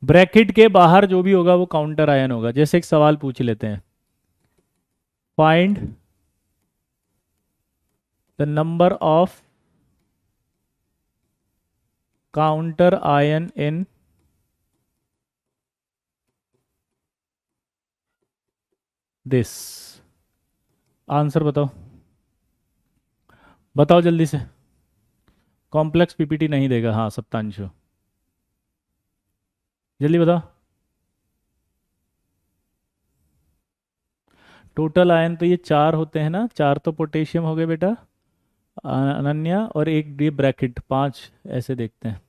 ब्रैकेट के बाहर जो भी होगा वो काउंटर आयन होगा। जैसे एक सवाल पूछ लेते हैं, find the number of counter ion in this. Answer बताओ, बताओ जल्दी से। कॉम्प्लेक्स पीपीटी नहीं देगा, हाँ सप्तांशु, जल्दी बताओ। टोटल आयन तो ये 4 होते हैं ना, 4 तो पोटेशियम हो गए बेटा, अनन्या, और एक ये ब्रैकेट 5, ऐसे देखते हैं।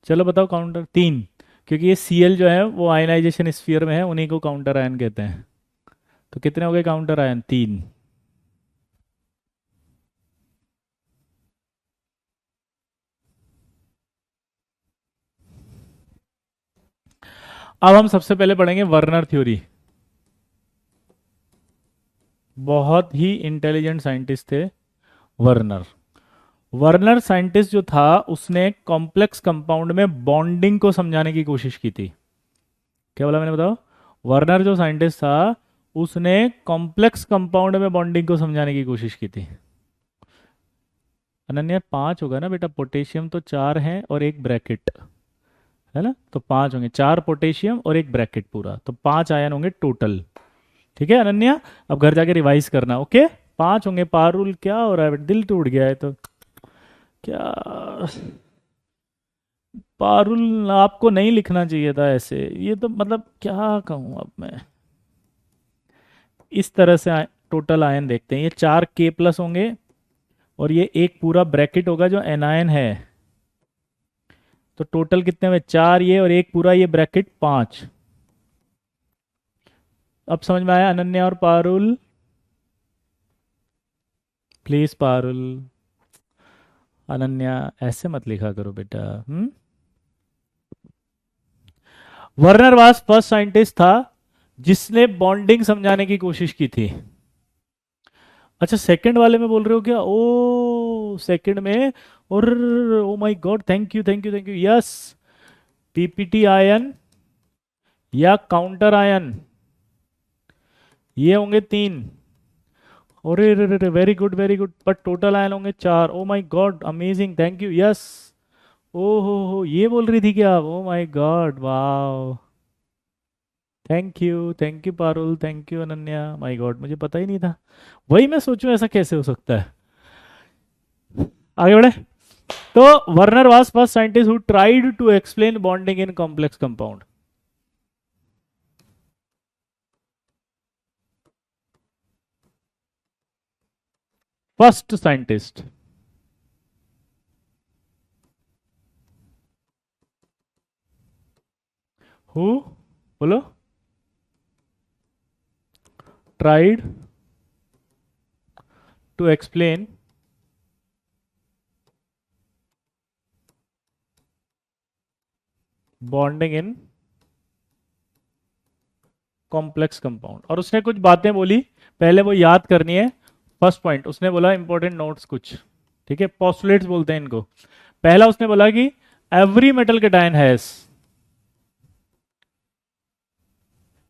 चलो बताओ काउंटर। 3, क्योंकि ये Cl जो है वो आयनाइजेशन स्फीयर में है, उन्हीं को काउंटर आयन कहते हैं। तो कितने हो गए काउंटर आयन? 3। अब हम सबसे पहले पढ़ेंगे वर्नर थ्योरी। बहुत ही इंटेलिजेंट साइंटिस्ट थे वर्नर। वर्नर साइंटिस्ट जो था उसने कॉम्प्लेक्स कंपाउंड में बॉन्डिंग को समझाने की कोशिश की थी। क्या बोला मैंने, बताओ? वर्नर जो साइंटिस्ट था उसने कॉम्प्लेक्स कंपाउंड में बॉन्डिंग को समझाने की कोशिश की थी। अनन्या 5 होगा ना बेटा, पोटेशियम तो 4 है और एक ब्रैकेट है ना, तो 5 होंगे, 4 पोटेशियम और एक ब्रैकेट पूरा, तो 5 आयन होंगे टोटल। ठीक है अनन्या? अब घर जाके रिवाइज करना, ओके? 5 होंगे। पारुल क्या हो रहा है बेटा, दिल टूट गया है तो क्या? पारुल आपको नहीं लिखना चाहिए था ऐसे, ये तो मतलब क्या कहूँ अब मैं। इस तरह से टोटल आयन देखते हैं, ये 4 K प्लस होंगे और ये एक पूरा ब्रैकेट होगा जो एनायन है। तो टोटल कितने हुए? 4 ये और एक पूरा ये ब्रैकेट, 5। अब समझ में आया अनन्या और पारुल? प्लीज पारुल, अनन्या ऐसे मत लिखा करो बेटा। वर्नर वास फर्स्ट साइंटिस्ट था जिसने बॉन्डिंग समझाने की कोशिश की थी। अच्छा, सेकंड वाले में बोल रहे हो क्या? ओ सेकंड में, और oh my god, thank you thank you thank you, yes. पीपीटी आयन या काउंटर आयन, ये होंगे 3। अरे रे रे, वेरी गुड वेरी गुड। पर टोटल आयन होंगे 4। Oh my god, amazing, thank you, yes. ओ हो, ये बोल रही थी क्या आप? Oh my god, wow, thank you Parul, thank you Ananya. My god, मुझे पता ही नहीं था। वही मैं सोचूं ऐसा कैसे हो सकता है। आगे बढ़े। तो Werner was first scientist who tried to explain bonding in complex compound. First scientist who, बोलो, tried to explain bonding in complex compound. और उसने कुछ बातें बोली, पहले वो याद करनी है। फर्स्ट पॉइंट उसने बोला, इंपॉर्टेंट नोट्स कुछ, ठीक है, पोस्टुलेट्स बोलते हैं इनको। पहला उसने बोला कि एवरी मेटल कैटायन हैज,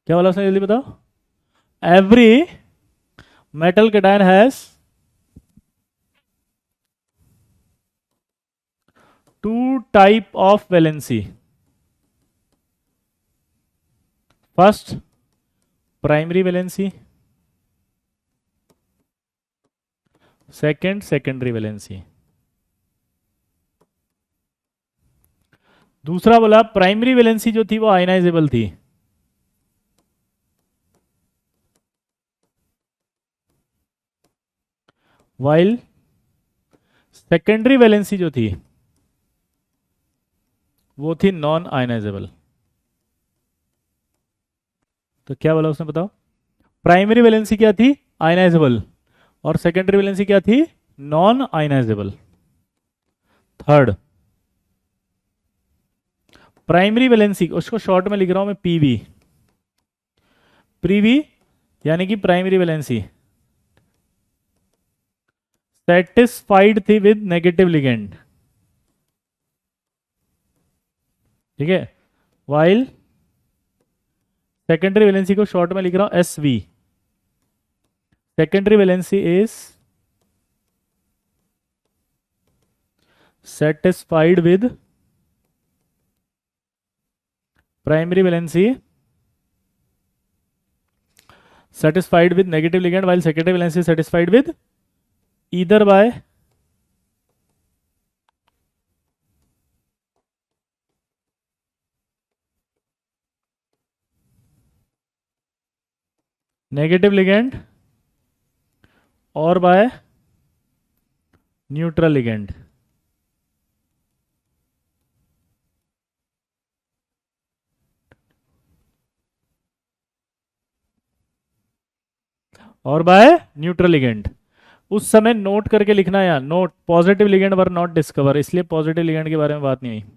क्या बोला उसने, जल्दी बताओ? Every metal cation has 2 type of valency. First, primary valency. Second, secondary valency. दूसरा बोला प्राइमरी वैलेंसी जो थी वो आयनाइजेबल थी, वाइल सेकेंडरी वैलेंसी जो थी वो थी नॉन आयनाइजेबल। तो क्या बोला उसने बताओ? प्राइमरी वैलेंसी क्या थी? आयनाइजेबल। और सेकेंडरी वैलेंसी क्या थी? Non ionizable. Third, primary valency उसको शॉर्ट में लिख रहा हूं मैं पीवी। प्रीवी यानी कि प्राइमरी वैलेंसी सेटिस्फाइड थी विद नेगेटिव लिगेंड, ठीक है। वाइल सेकेंडरी वैलेंसी को शॉर्ट में लिख रहा हूं S V. Secondary valency is satisfied with primary valency satisfied with negative ligand while secondary valence is satisfied with either by negative ligand or by neutral ligand। और bye neutral ligand. उस समय note करके लिखना यार, note positive ligand were not discover, इसलिए positive ligand के बारे में बात नहीं हुई।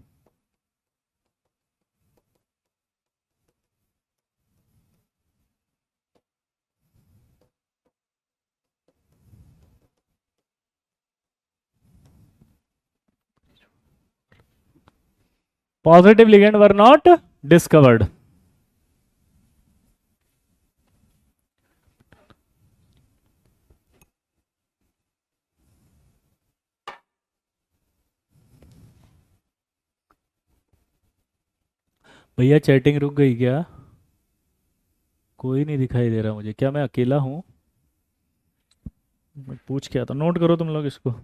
Positive ligand were not discovered. भैया चैटिंग रुक गई क्या? कोई नहीं दिखाई दे रहा मुझे, क्या मैं अकेला हूँ? मैं पूछ क्या था, नोट करो तुम लोग इसको।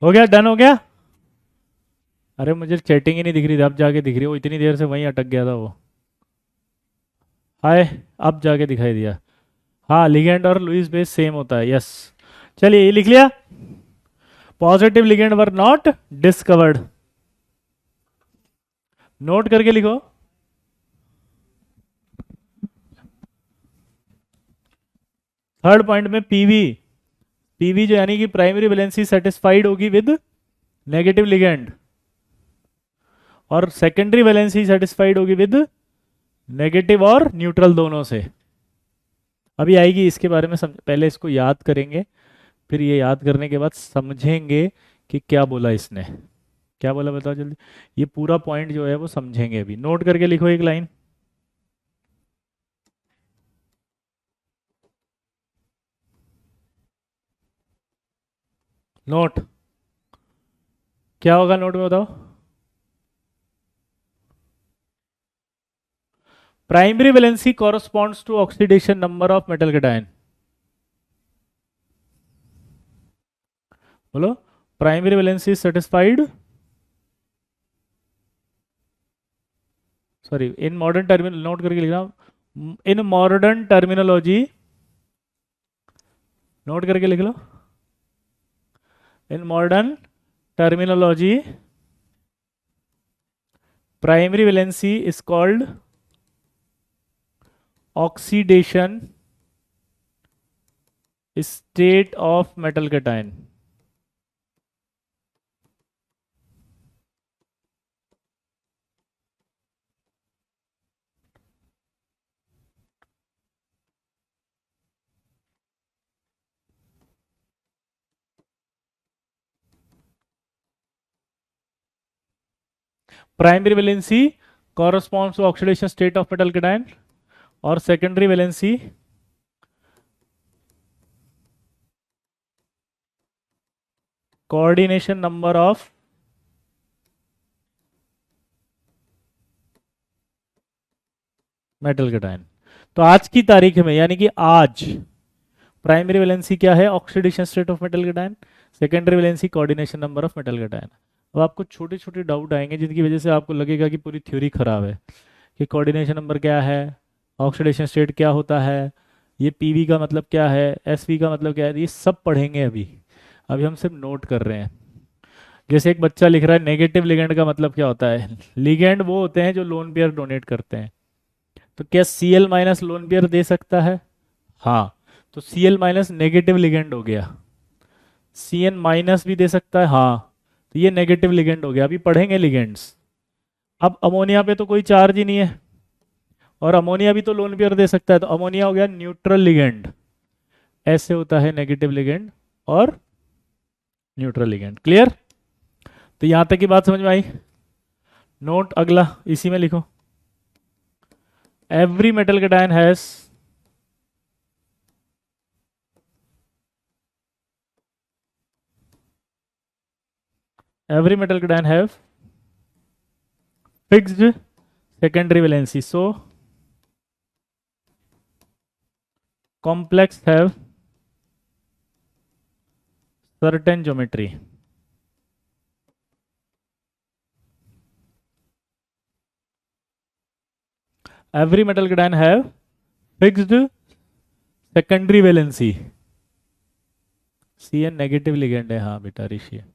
हो गया, डन हो गया। अरे मुझे चैटिंग ही नहीं दिख रही थी, अब जाके दिख रही है, वो इतनी देर से वहीं अटक गया था वो। हाय, अब जाके दिखाई दिया। हाँ, लिगेंड और लुईस बेस सेम होता है, यस। चलिए ये लिख लिया, positive ligand were not discovered. Note करके लिखो। थर्ड पॉइंट में पीवी, पीवी जो यानी कि प्राइमरी वैलेंसी सेटिस्फाइड होगी विद नेगेटिव लिगेंड, और सेकेंडरी वैलेंसी सेटिस्फाइड होगी विद नेगेटिव और न्यूट्रल दोनों से। अभी आएगी इसके बारे में पहले इसको याद करेंगे, फिर ये याद करने के बाद समझेंगे कि क्या बोला इसने। क्या बोला बताओ जल्दी, ये पूरा पॉइंट जो है वो समझेंगे। अभी नोट करके लिखो एक लाइन। नोट, क्या होगा नोट में बताओ? Primary valency corresponds to oxidation number of metal cation. बोलो। Primary valency satisfied, sorry, in modern terminal, note करके लिख रहा हूं, इन मॉडर्न टर्मिनोलॉजी, नोट करके लिख लो, in modern terminology primary valency is called oxidation state of metal cation. Primary valency corresponds to oxidation state of metal cation और secondary valency coordination number of metal cation. तो आज की तारीख में, यानी कि आज, प्राइमरी वैलेंसी क्या है? Oxidation state of metal cation. Secondary valency coordination number of metal cation. अब आपको छोटे छोटे डाउट आएंगे जिनकी वजह से आपको लगेगा कि पूरी थ्योरी खराब है, कि कोऑर्डिनेशन नंबर क्या है, ऑक्सीडेशन स्टेट क्या होता है, ये पीवी का मतलब क्या है, एसवी का मतलब क्या है, ये सब पढ़ेंगे अभी। अभी हम सिर्फ नोट कर रहे हैं। जैसे एक बच्चा लिख रहा है नेगेटिव लिगेंड का मतलब क्या होता है? लिगेंड वो होते हैं जो लोन पेयर डोनेट करते हैं। तो क्या Cl माइनस लोन पेयर दे सकता है? हाँ। तो Cl माइनस नेगेटिव लिगेंड हो गया। Cn माइनस भी दे सकता है, हाँ, तो ये नेगेटिव लिगेंड हो गया। अभी पढ़ेंगे लिगेंड्स। अब अमोनिया पे तो कोई चार्ज ही नहीं है, और अमोनिया भी तो लोन पेयर दे सकता है, तो अमोनिया हो गया न्यूट्रल लिगेंड। ऐसे होता है नेगेटिव लिगेंड और न्यूट्रल लिगेंड। क्लियर? तो यहां तक की बात समझ में आई? नोट अगला इसी में लिखो। Every metal cation has every metal cation have fixed secondary valency, so complex have certain geometry. Every metal cation have fixed secondary valency. Cn negative ligand है, हाँ बेटा ऋषि।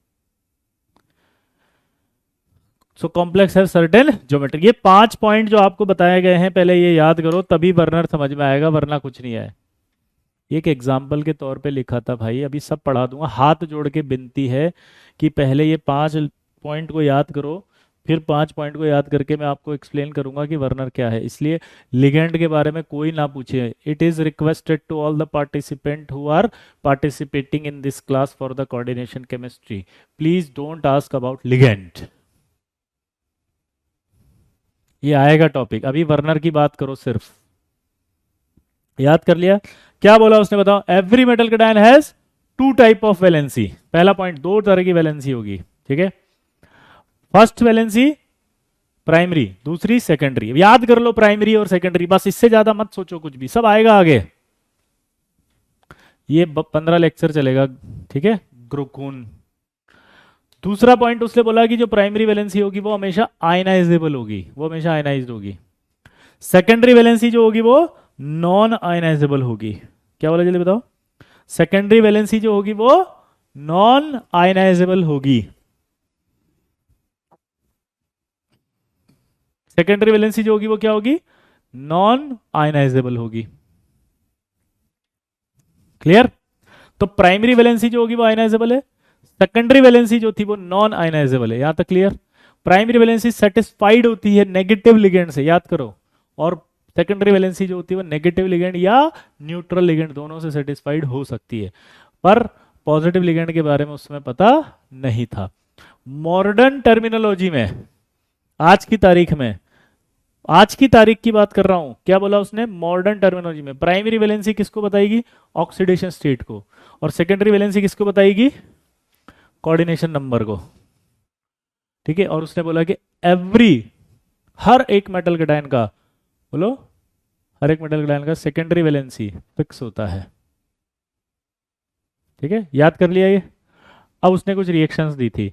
सो कॉम्प्लेक्स है सर्टेन ज्योमेट्री। ये 5 point जो आपको बताए गए हैं, पहले ये याद करो, तभी वर्नर समझ में आएगा, वरना कुछ नहीं है। एक एग्जाम्पल के तौर पे लिखा था भाई, अभी सब पढ़ा दूंगा। हाथ जोड़ के विनती है कि पहले ये 5 पॉइंट को याद करो, फिर 5 पॉइंट को याद करके मैं आपको एक्सप्लेन करूंगा कि वर्नर क्या है। इसलिए लिगेंड के बारे में कोई ना पूछे। It is requested to all the participant who are participating in this class for the coordination chemistry, please don't ask about ligand. ये आएगा टॉपिक। अभी वर्नर की बात करो सिर्फ। याद कर लिया? क्या बोला उसने, बताओ? Every metal cation has 2 type of valency. पहला पॉइंट, 2 तरह की वैलेंसी होगी, ठीक है? फर्स्ट वैलेंसी प्राइमरी, दूसरी सेकेंडरी। याद कर लो प्राइमरी और सेकेंडरी, बस, इससे ज्यादा मत सोचो कुछ भी, सब आएगा आगे। ये 15 लेक्चर चलेगा, ठीक है? ग्रोकून। दूसरा पॉइंट उसने बोला कि जो प्राइमरी वैलेंसी होगी वो हमेशा आयनाइजेबल होगी, वो हमेशा आयनाइज्ड होगी। सेकेंडरी वैलेंसी जो होगी वो नॉन आयनाइजेबल होगी। क्या बोला जल्दी बताओ? सेकेंडरी वैलेंसी जो होगी वो नॉन आयनाइजेबल होगी। सेकेंडरी वैलेंसी जो होगी वो क्या होगी? नॉन आयनाइजेबल होगी। क्लियर? तो प्राइमरी वैलेंसी जो होगी वो आयनाइजेबल है, सेकेंडरी वैलेंसी जो थी वो नॉन आयनाइजेबल है। यहां तक क्लियर? प्राइमरी वैलेंसी सेटिस्फाइड होती है नेगेटिव लिगेंड से, याद करो, और सेकेंडरी वैलेंसी जो होती है वो नेगेटिव लिगेंड या न्यूट्रल लिगेंड दोनों से सेटिस्फाइड हो सकती है। पर पॉजिटिव लिगेंड के बारे में उसमें पता नहीं था। मॉडर्न टर्मिनोलॉजी में, आज की तारीख में, आज की तारीख की बात कर रहा हूं, क्या बोला उसने? मॉडर्न टर्मिनोलॉजी में प्राइमरी वैलेंसी किसको बताएगी? ऑक्सीडेशन स्टेट को। और सेकेंडरी वैलेंसी किसको बताएगी? कोऑर्डिनेशन नंबर को। ठीक है, और उसने बोला कि एवरी, हर एक मेटल कैटायन का, बोलो, हर एक मेटल कैटायन का सेकेंडरी वैलेंसी फिक्स होता है। ठीक है, याद कर लिया ये। अब उसने कुछ रिएक्शंस दी थी।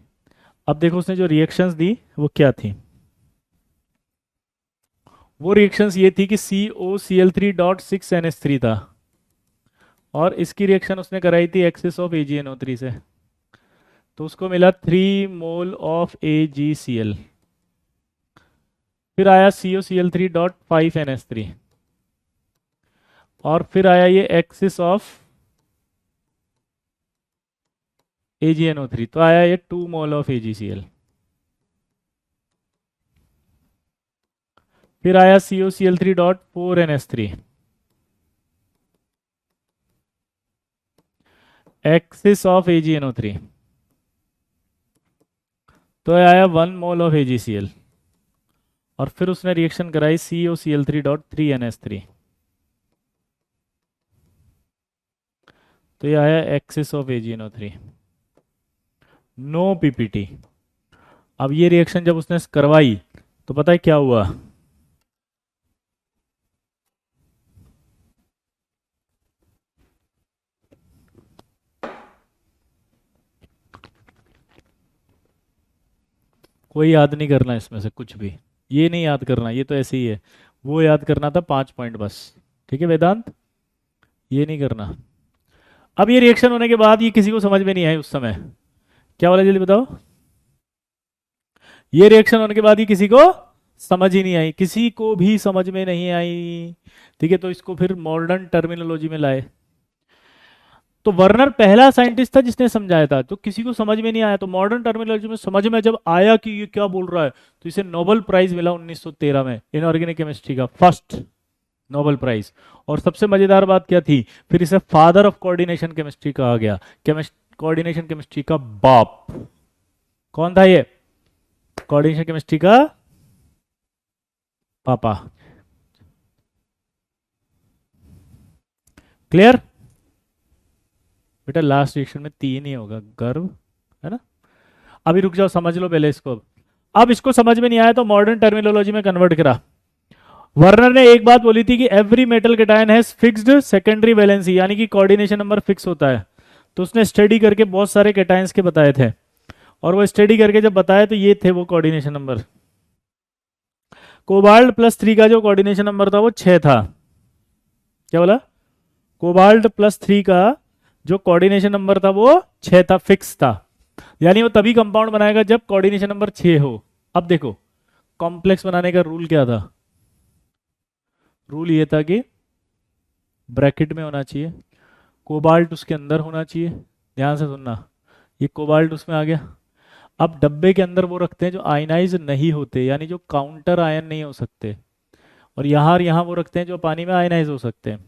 अब देखो उसने जो रिएक्शंस दी वो क्या थी। वो रिएक्शंस ये थी कि COCl3.6NH3 था, और इसकी रिएक्शन उसने कराई थी एक्सेस ऑफ AgNO3 से, तो उसको मिला 3 मोल ऑफ AgCl। फिर आया COCl3.5NH3, और फिर आया ये एक्सेस ऑफ AgNO3, तो आया ये 2 मोल ऑफ AgCl। फिर आया COCl3.4NH3, एक्सेस ऑफ AgNO3, तो आया 1 मोल ऑफ AgCl। और फिर उसने रिएक्शन कराई COCl3.3NH3, तो ये आया access of AgNO3, no PPT। अब ये रिएक्शन जब उसने करवाई तो पता है क्या हुआ। कोई याद नहीं करना इसमें से कुछ भी, ये नहीं याद करना, ये तो ऐसे ही है। वो याद करना था 5 पॉइंट बस। ठीक है वेदांत, ये नहीं करना। अब ये रिएक्शन होने के बाद ये किसी को समझ में नहीं आई उस समय। क्या बोला जल्दी बताओ। ये रिएक्शन होने के बाद ये किसी को समझ ही नहीं आई, किसी को भी समझ में नहीं आई। ठीक है, तो इसको फिर मॉडर्न टर्मिनोलॉजी में लाए। तो वर्नर पहला साइंटिस्ट था जिसने समझाया था, तो किसी को समझ में नहीं आया, तो मॉडर्न टर्मिनोलॉजी में समझ में जब आया कि ये क्या बोल रहा है, तो इसे नोबेल प्राइज मिला 1913 में, इनऑर्गेनिक केमिस्ट्री का फर्स्ट नोबेल प्राइज। और सबसे मजेदार बात क्या थी, फिर इसे फादर ऑफ कोऑर्डिनेशन केमिस्ट्री कहा गया, कोऑर्डिनेशन केमिस्ट्री का बाप। कौन था ये कोऑर्डिनेशन केमिस्ट्री का पापा। क्लियर बेटा, लास्ट रिएक्शन में 3 ही होगा, गर्व, है ना। अभी रुक जाओ, समझ लो पहले इसको। अब इसको समझ में नहीं आया तो मॉडर्न टर्मिनोलॉजी में कन्वर्ट करा। वर्नर ने एक बात बोली थी कि every metal cation has fixed secondary valency, यानी कि कोऑर्डिनेशन नंबर फिक्स होता है। तो उसने स्टडी करके बहुत सारे कैटायंस के बताए थे, और वो स्टडी करके जब बताए तो ये थे वो कोऑर्डिनेशन नंबर। कोबाल्ट +3 का जो कोऑर्डिनेशन नंबर था वो 6 था। क्या बोला, कोबाल्ट +3 का जो कोऑर्डिनेशन नंबर था वो 6 था, फिक्स था। यानी वो तभी कंपाउंड बनाएगा जब कोऑर्डिनेशन नंबर 6 हो। अब देखो कॉम्प्लेक्स बनाने का रूल क्या था। रूल ये था कि ब्रैकेट में होना चाहिए, कोबाल्ट उसके अंदर होना चाहिए। ध्यान से सुनना, ये कोबाल्ट उसमें आ गया। अब डब्बे के अंदर वो रखते हैं जो आयनाइज नहीं होते, यानी जो काउंटर आयन नहीं हो सकते, और यहाँ वो रखते हैं जो पानी में आयनाइज हो सकते हैं।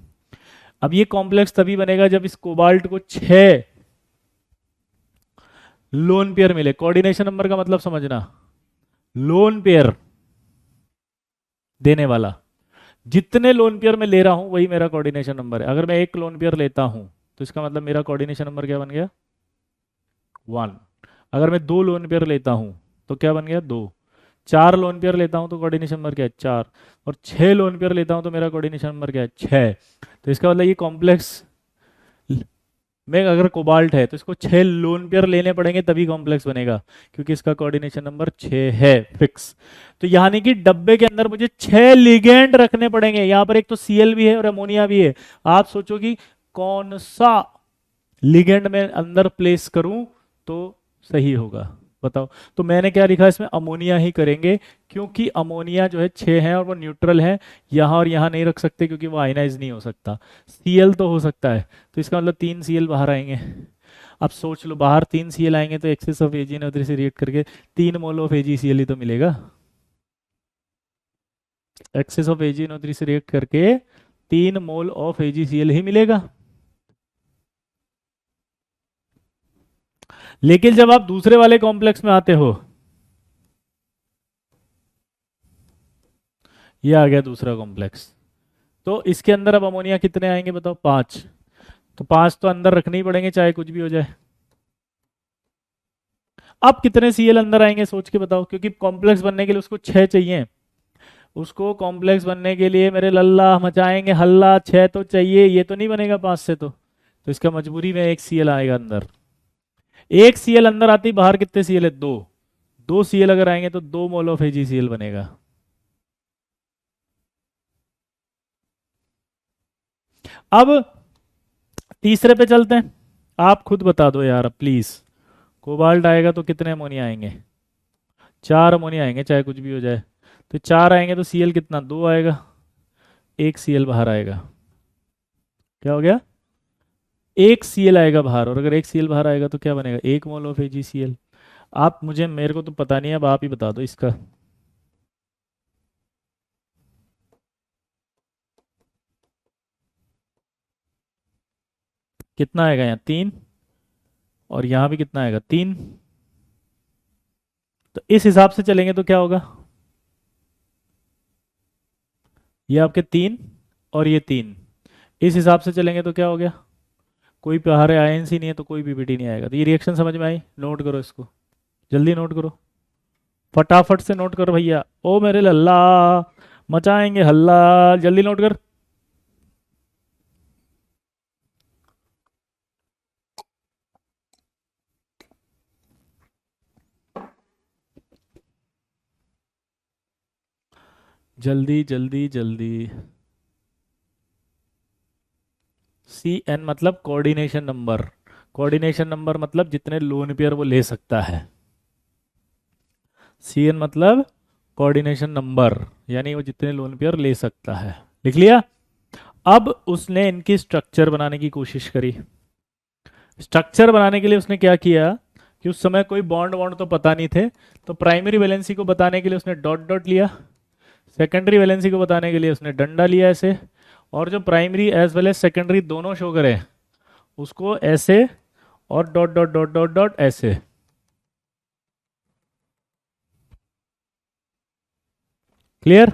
अब ये कॉम्प्लेक्स तभी बनेगा जब इस कोबाल्ट को 6 लोन पेयर मिले। कोऑर्डिनेशन नंबर का मतलब समझना, लोन पेयर देने वाला। जितने लोन पेयर मैं ले रहा हूं वही मेरा कोऑर्डिनेशन नंबर है। अगर मैं एक लोन पेयर लेता हूं तो इसका मतलब मेरा कोऑर्डिनेशन नंबर क्या बन गया, 1। अगर मैं 2 लोन पेयर लेता हूं तो क्या बन गया, 2। 4 लोन पेयर लेता हूं तो कोऑर्डिनेशन नंबर क्या है, 4। और 6 लोन पेयर लेता हूं तो मेरा कोऑर्डिनेशन नंबर क्या है, 6। तो इसका मतलब ये कॉम्प्लेक्स में अगर कोबाल्ट है तो इसको 6 लोन पेयर लेने पड़ेंगे तभी कॉम्प्लेक्स बनेगा, क्योंकि इसका कोऑर्डिनेशन नंबर 6 है फिक्स। तो यानी कि डब्बे के अंदर मुझे 6 लिगेंड रखने पड़ेंगे। यहां पर एक तो Cl भी है और अमोनिया भी है। आप सोचो कि कौन सा लिगेंड में अंदर प्लेस करूं तो सही होगा, बताओ। तो मैंने क्या लिखा इसमें, अमोनिया ही करेंगे, क्योंकि अमोनिया जो है 6 है और वो न्यूट्रल है। यहाँ और यहाँ नहीं रख सकते क्योंकि वो आयनाइज नहीं हो सकता। Cl तो हो सकता है, तो इसका मतलब 3 Cl बाहर आएंगे। अब सोच लो, बाहर 3 Cl आएंगे तो एक्सेस ऑफ AgNO3 से रिएक्ट करके 3 मोल ऑफ AgCl ही तो मिलेगा। एक्सेस ऑफ AgNO3 से रिएक्ट करके 3 मोल ऑफ AgCl ही मिलेगा। लेकिन जब आप दूसरे वाले कॉम्प्लेक्स में आते हो, ये आ गया दूसरा कॉम्प्लेक्स, तो इसके अंदर अब अमोनिया कितने आएंगे बताओ, 5। तो 5 तो अंदर रखने ही पड़ेंगे चाहे कुछ भी हो जाए। अब कितने सीएल अंदर आएंगे सोच के बताओ, क्योंकि कॉम्प्लेक्स बनने के लिए उसको 6 चाहिए। उसको कॉम्प्लेक्स बनने के लिए मेरे लल्ला मचाएंगे हल्ला, 6 तो चाहिए, ये तो नहीं बनेगा 5 से तो इसका मजबूरी में एक सीएल आएगा अंदर। एक सीएल अंदर आती, बाहर कितने सीएल है? दो। दो सीएल अगर आएंगे तो 2 मोल ऑफ एजीसीएल बनेगा। अब तीसरे पे चलते हैं। आप खुद बता दो यार प्लीज। कोबाल्ट आएगा तो कितने अमोनिया आएंगे? 4 अमोनिया आएंगे चाहे कुछ भी हो जाए। तो 4 आएंगे तो सीएल कितना? 2 आएगा। एक सीएल बाहर आएगा। क्या हो गया? एक सीएल आएगा बाहर, और अगर एक सीएल बाहर आएगा तो क्या बनेगा? 1 मोल ऑफ एजीसीएल। आप मुझे, मेरे को तो पता नहीं है, अब आप ही बता दो इसका। कितना आएगा यहाँ? 3। और यहाँ भी कितना आएगा? 3। तो इस हिसाब से चलेंगे तो क्या होगा? ये आपके 3 और ये 3। इस हिसाब से चलेंगे तो क्या हो गया? कोई बाहर आयन सी नहीं है तो कोई पीपीटी नहीं आएगा। तो ये रिएक्शन समझ में आई? नोट करो इसको, जल्दी नोट करो, फटाफट से नोट करो भैया। ओ मेरे लल्ला, मचाएंगे हल्ला, जल्दी नोट कर। जल्दी जल्दी जल्दी। CN मतलब कोऑर्डिनेशन नंबर। कोऑर्डिनेशन नंबर मतलब जितने लोन पेयर वो ले सकता है। CN मतलब कोऑर्डिनेशन नंबर, यानी वो जितने लोन पेयर ले सकता है। लिख लिया? अब उसने इनकी स्ट्रक्चर बनाने की कोशिश करी। स्ट्रक्चर बनाने के लिए उसने क्या किया कि उस समय कोई बॉन्ड वॉन्ड तो पता नहीं थे, तो प्राइमरी वैलेंसी को बताने के लिए उसने डॉट डॉट लिया। सेकेंडरी वैलेंसी को बताने के लिए उसने डंडा लिया ऐसे। और जो primary as well as secondary दोनों शो करे उसको ऐसे, और dot dot dot dot dot ऐसे। Clear?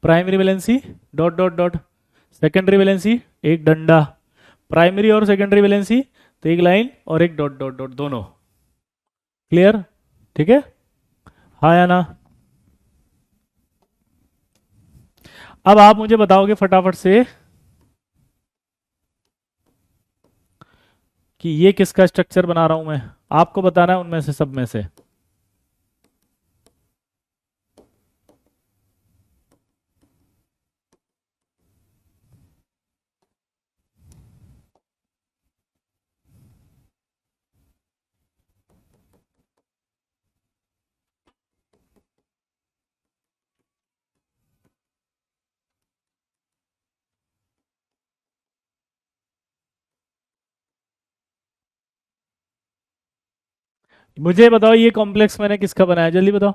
Primary valency dot dot dot, secondary valency एक डंडा, प्राइमरी और सेकेंडरी वैलेंसी तो एक लाइन और एक डॉट डॉट डॉट दोनों। क्लियर? ठीक है, हाँ या ना? अब आप मुझे बताओगे फटाफट से कि ये किसका स्ट्रक्चर बना रहा हूं मैं। आपको बताना है उनमें से, सब में से। मुझे बताओ ये कॉम्प्लेक्स मैंने किसका बनाया, जल्दी बताओ।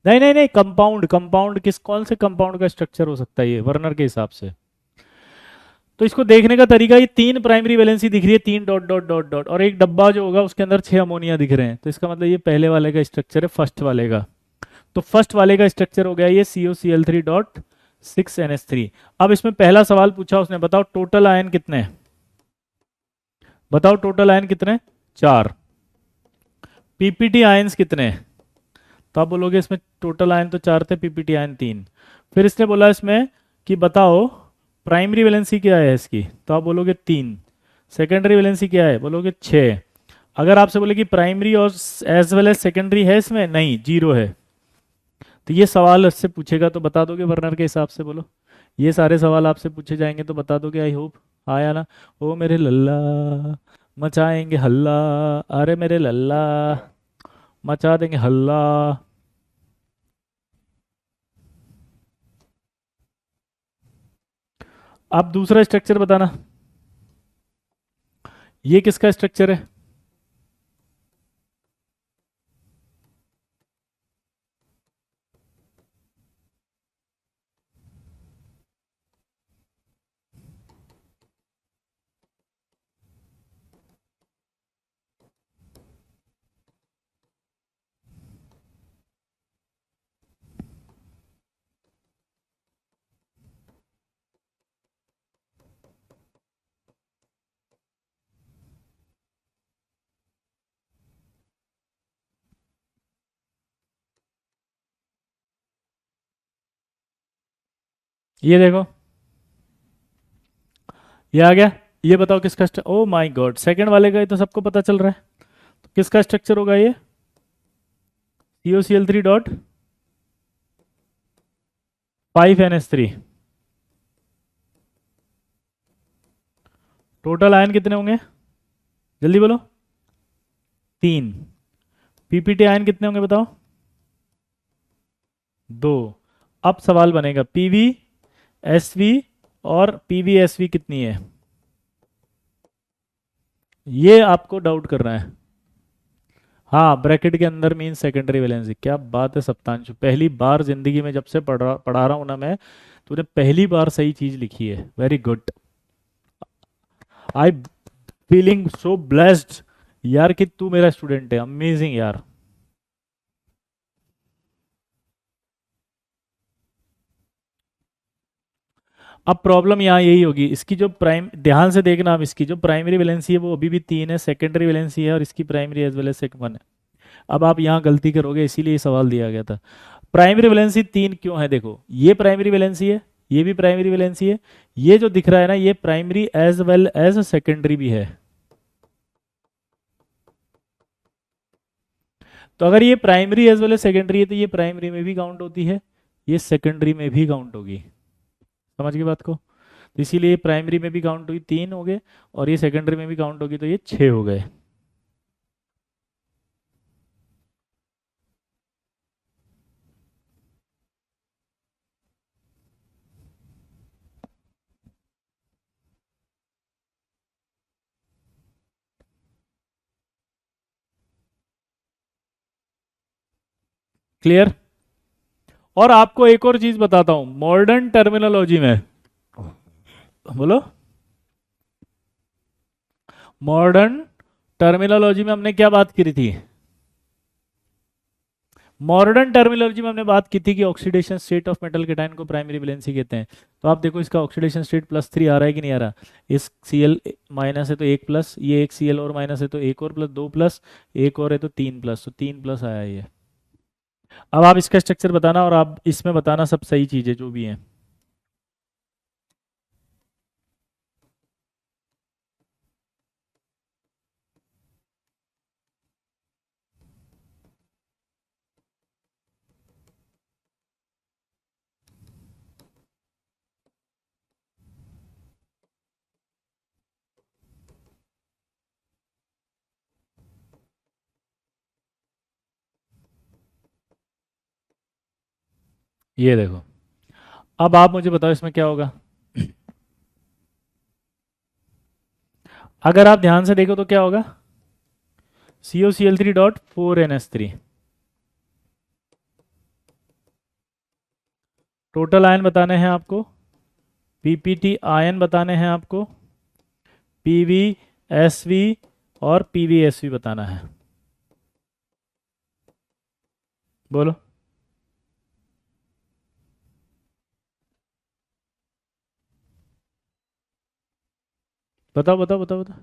नहीं नहीं नहीं, कंपाउंड, कंपाउंड किस, कौन से कंपाउंड का स्ट्रक्चर हो सकता है ये वर्नर के हिसाब से? तो इसको देखने का तरीका, ये 3 प्राइमरी वैलेंसी दिख रही है, 3 डॉट डॉट डॉट डॉट, और एक डब्बा जो होगा उसके अंदर 6 अमोनिया दिख रहे हैं, तो इसका मतलब ये पहले वाले का स्ट्रक्चर है, फर्स्ट वाले का। तो फर्स्ट वाले का स्ट्रक्चर हो गया ये COCl3 डॉट 6NH3। अब इसमें पहला सवाल पूछा उसने, बताओ टोटल आयन कितने हैं? बताओ टोटल आयन कितने? 4। पीपीटी आयंस कितने हैं? तो आप बोलोगे इसमें टोटल आयन तो 4 थे, पीपीटी आयन 3। फिर इसने बोला इसमें कि बताओ प्राइमरी वैलेंसी क्या है इसकी, तो आप बोलोगे 3। सेकेंडरी वैलेंसी क्या है? बोलोगे 6। अगर आपसे बोले कि प्राइमरी और एज वेल एज सेकेंडरी है इसमें, नहीं, 0 है। तो ये सवाल इससे पूछेगा तो बता दोगे वर्नर के हिसाब से? बोलो, ये सारे सवाल आपसे पूछे जाएंगे तो बता दोगे? I hope. आया ना? ओ मेरे लल्ला, मचाएंगे हल्ला, अरे मेरे लल्ला, मचा देंगे हल्ला। अब दूसरा स्ट्रक्चर बताना, ये किसका स्ट्रक्चर है? ये देखो, ये आ गया। ये बताओ किसका ओ माय गॉड, सेकंड वाले का ही तो सबको पता चल रहा है। तो किसका स्ट्रक्चर होगा ये? COCl3 dot 5NH3। Total ion कितने होंगे, जल्दी बोलो? 3। PPT आयन कितने होंगे बताओ? 2। अब सवाल बनेगा PVSV और PVSV कितनी है, ये आपको डाउट करना है। हाँ, ब्रैकेट के अंदर मीन सेकेंडरी वैलेंसी। क्या बात है सप्तांशु, पहली बार जिंदगी में जब से पढ़ा रहा हूं ना मैं, तूने पहली बार सही चीज लिखी है, very good. I feeling so blessed यार कि तू मेरा स्टूडेंट है, अमेजिंग यार। अब प्रॉब्लम यहाँ यही होगी, इसकी जो प्राइम, ध्यान से देखना, अब इसकी जो प्राइमरी वैलेंसी है वो अभी भी 3 है, सेकेंडरी वैलेंसी है, और इसकी primary as well as second 1 है। अब आप यहाँ गलती करोगे, इसीलिए ये सवाल दिया गया था। प्राइमरी वैलेंसी 3 क्यों है, देखो ये प्राइमरी वैलेंसी है, ये भी प्राइमरी वैलेंसी है, ये जो दिख रहा है ना ये primary as well as secondary भी है। तो अगर ये primary as well as secondary है तो ये प्राइमरी में भी काउंट होती है, ये सेकेंडरी में भी काउंट होगी। समझ गई बात को? तो इसीलिए प्राइमरी में भी काउंट हुई 3 हो गए, और ये सेकेंडरी में भी काउंट होगी तो ये 6 हो गए। क्लियर? और आपको एक और चीज बताता हूं मॉडर्न टर्मिनोलॉजी में, बोलो। मॉडर्न टर्मिनोलॉजी में हमने क्या बात करी थी? मॉडर्न टर्मिनोलॉजी में हमने बात की थी कि oxidation state of metal cation को प्राइमरी वैलेंसी कहते हैं। तो आप देखो इसका ऑक्सीडेशन स्टेट +3 आ रहा है कि नहीं आ रहा? इस Cl माइनस है तो 1 प्लस, ये एक Cl और माइनस है तो एक और प्लस, 2 प्लस, एक और है तो 3 प्लस, तो 3 प्लस आया ये। अब आप इसका स्ट्रक्चर बताना, और आप इसमें बताना सब सही चीजें जो भी हैं। ये देखो, अब आप मुझे बताओ इसमें क्या होगा। अगर आप ध्यान से देखो तो क्या होगा? COCl3 dot 4NH3। Total ion बताने हैं आपको, PPT आयन बताने हैं आपको, PVSV और PVSV बताना है। बोलो। बताओ बताओ बताओ बताओ।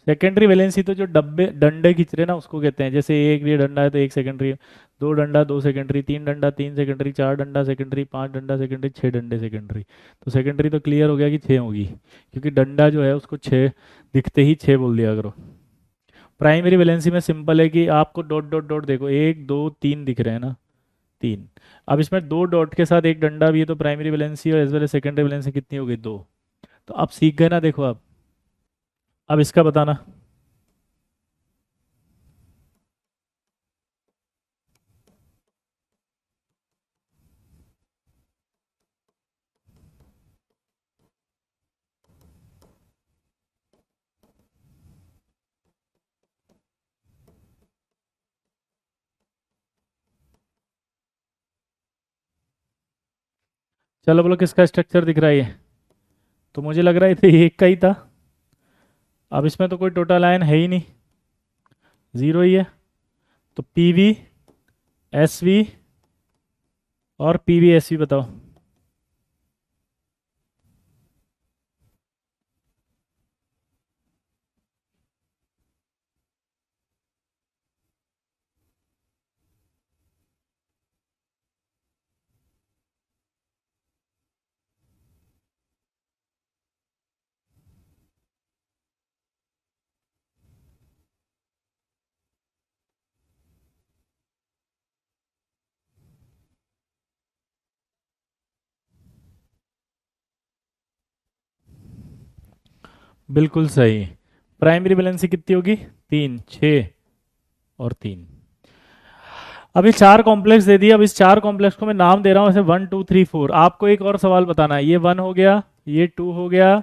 सेकेंडरी वैलेंसी तो जो डब्बे डंडे खींच रहे हैं ना उसको कहते हैं। जैसे एक ये डंडा है तो एक सेकेंडरी, दो डंडा दो सेकेंडरी, तीन डंडा तीन सेकेंडरी, चार डंडा सेकेंडरी, पांच डंडा सेकेंडरी, छह डंडे सेकेंडरी। तो सेकेंडरी तो क्लियर हो गया कि छः होगी, क्योंकि डंडा जो है उसको छः दिखते ही छः बोल दिया करो। प्राइमरी वैलेंसी में सिंपल है कि आपको डॉट डॉट डॉट देखो, एक दो तीन दिख रहे हैं ना, तीन। अब इसमें दो डॉट के साथ एक डंडा भी है, तो प्राइमरी वैलेंसी और as well as secondary valency कितनी हो गई? दो। तो आप सीख गए ना, देखो आप। अब इसका बताना। चलो बोलो किसका स्ट्रक्चर दिख रहा है ये? तो मुझे लग रहा है ये एक का ही था। अब इसमें तो कोई टोटल आयन है ही नहीं, जीरो ही है। तो PVSV और PVSV बताओ। बिल्कुल सही। प्राइमरी वैलेंसी कितनी होगी? 3, 6 और 3। अब ये चार कॉम्प्लेक्स दे दिए। अब इस चार कॉम्प्लेक्स को मैं नाम दे रहा हूँ ऐसे 1 2 3 4। आपको एक और सवाल बताना है। ये 1 हो गया, ये 2 हो गया,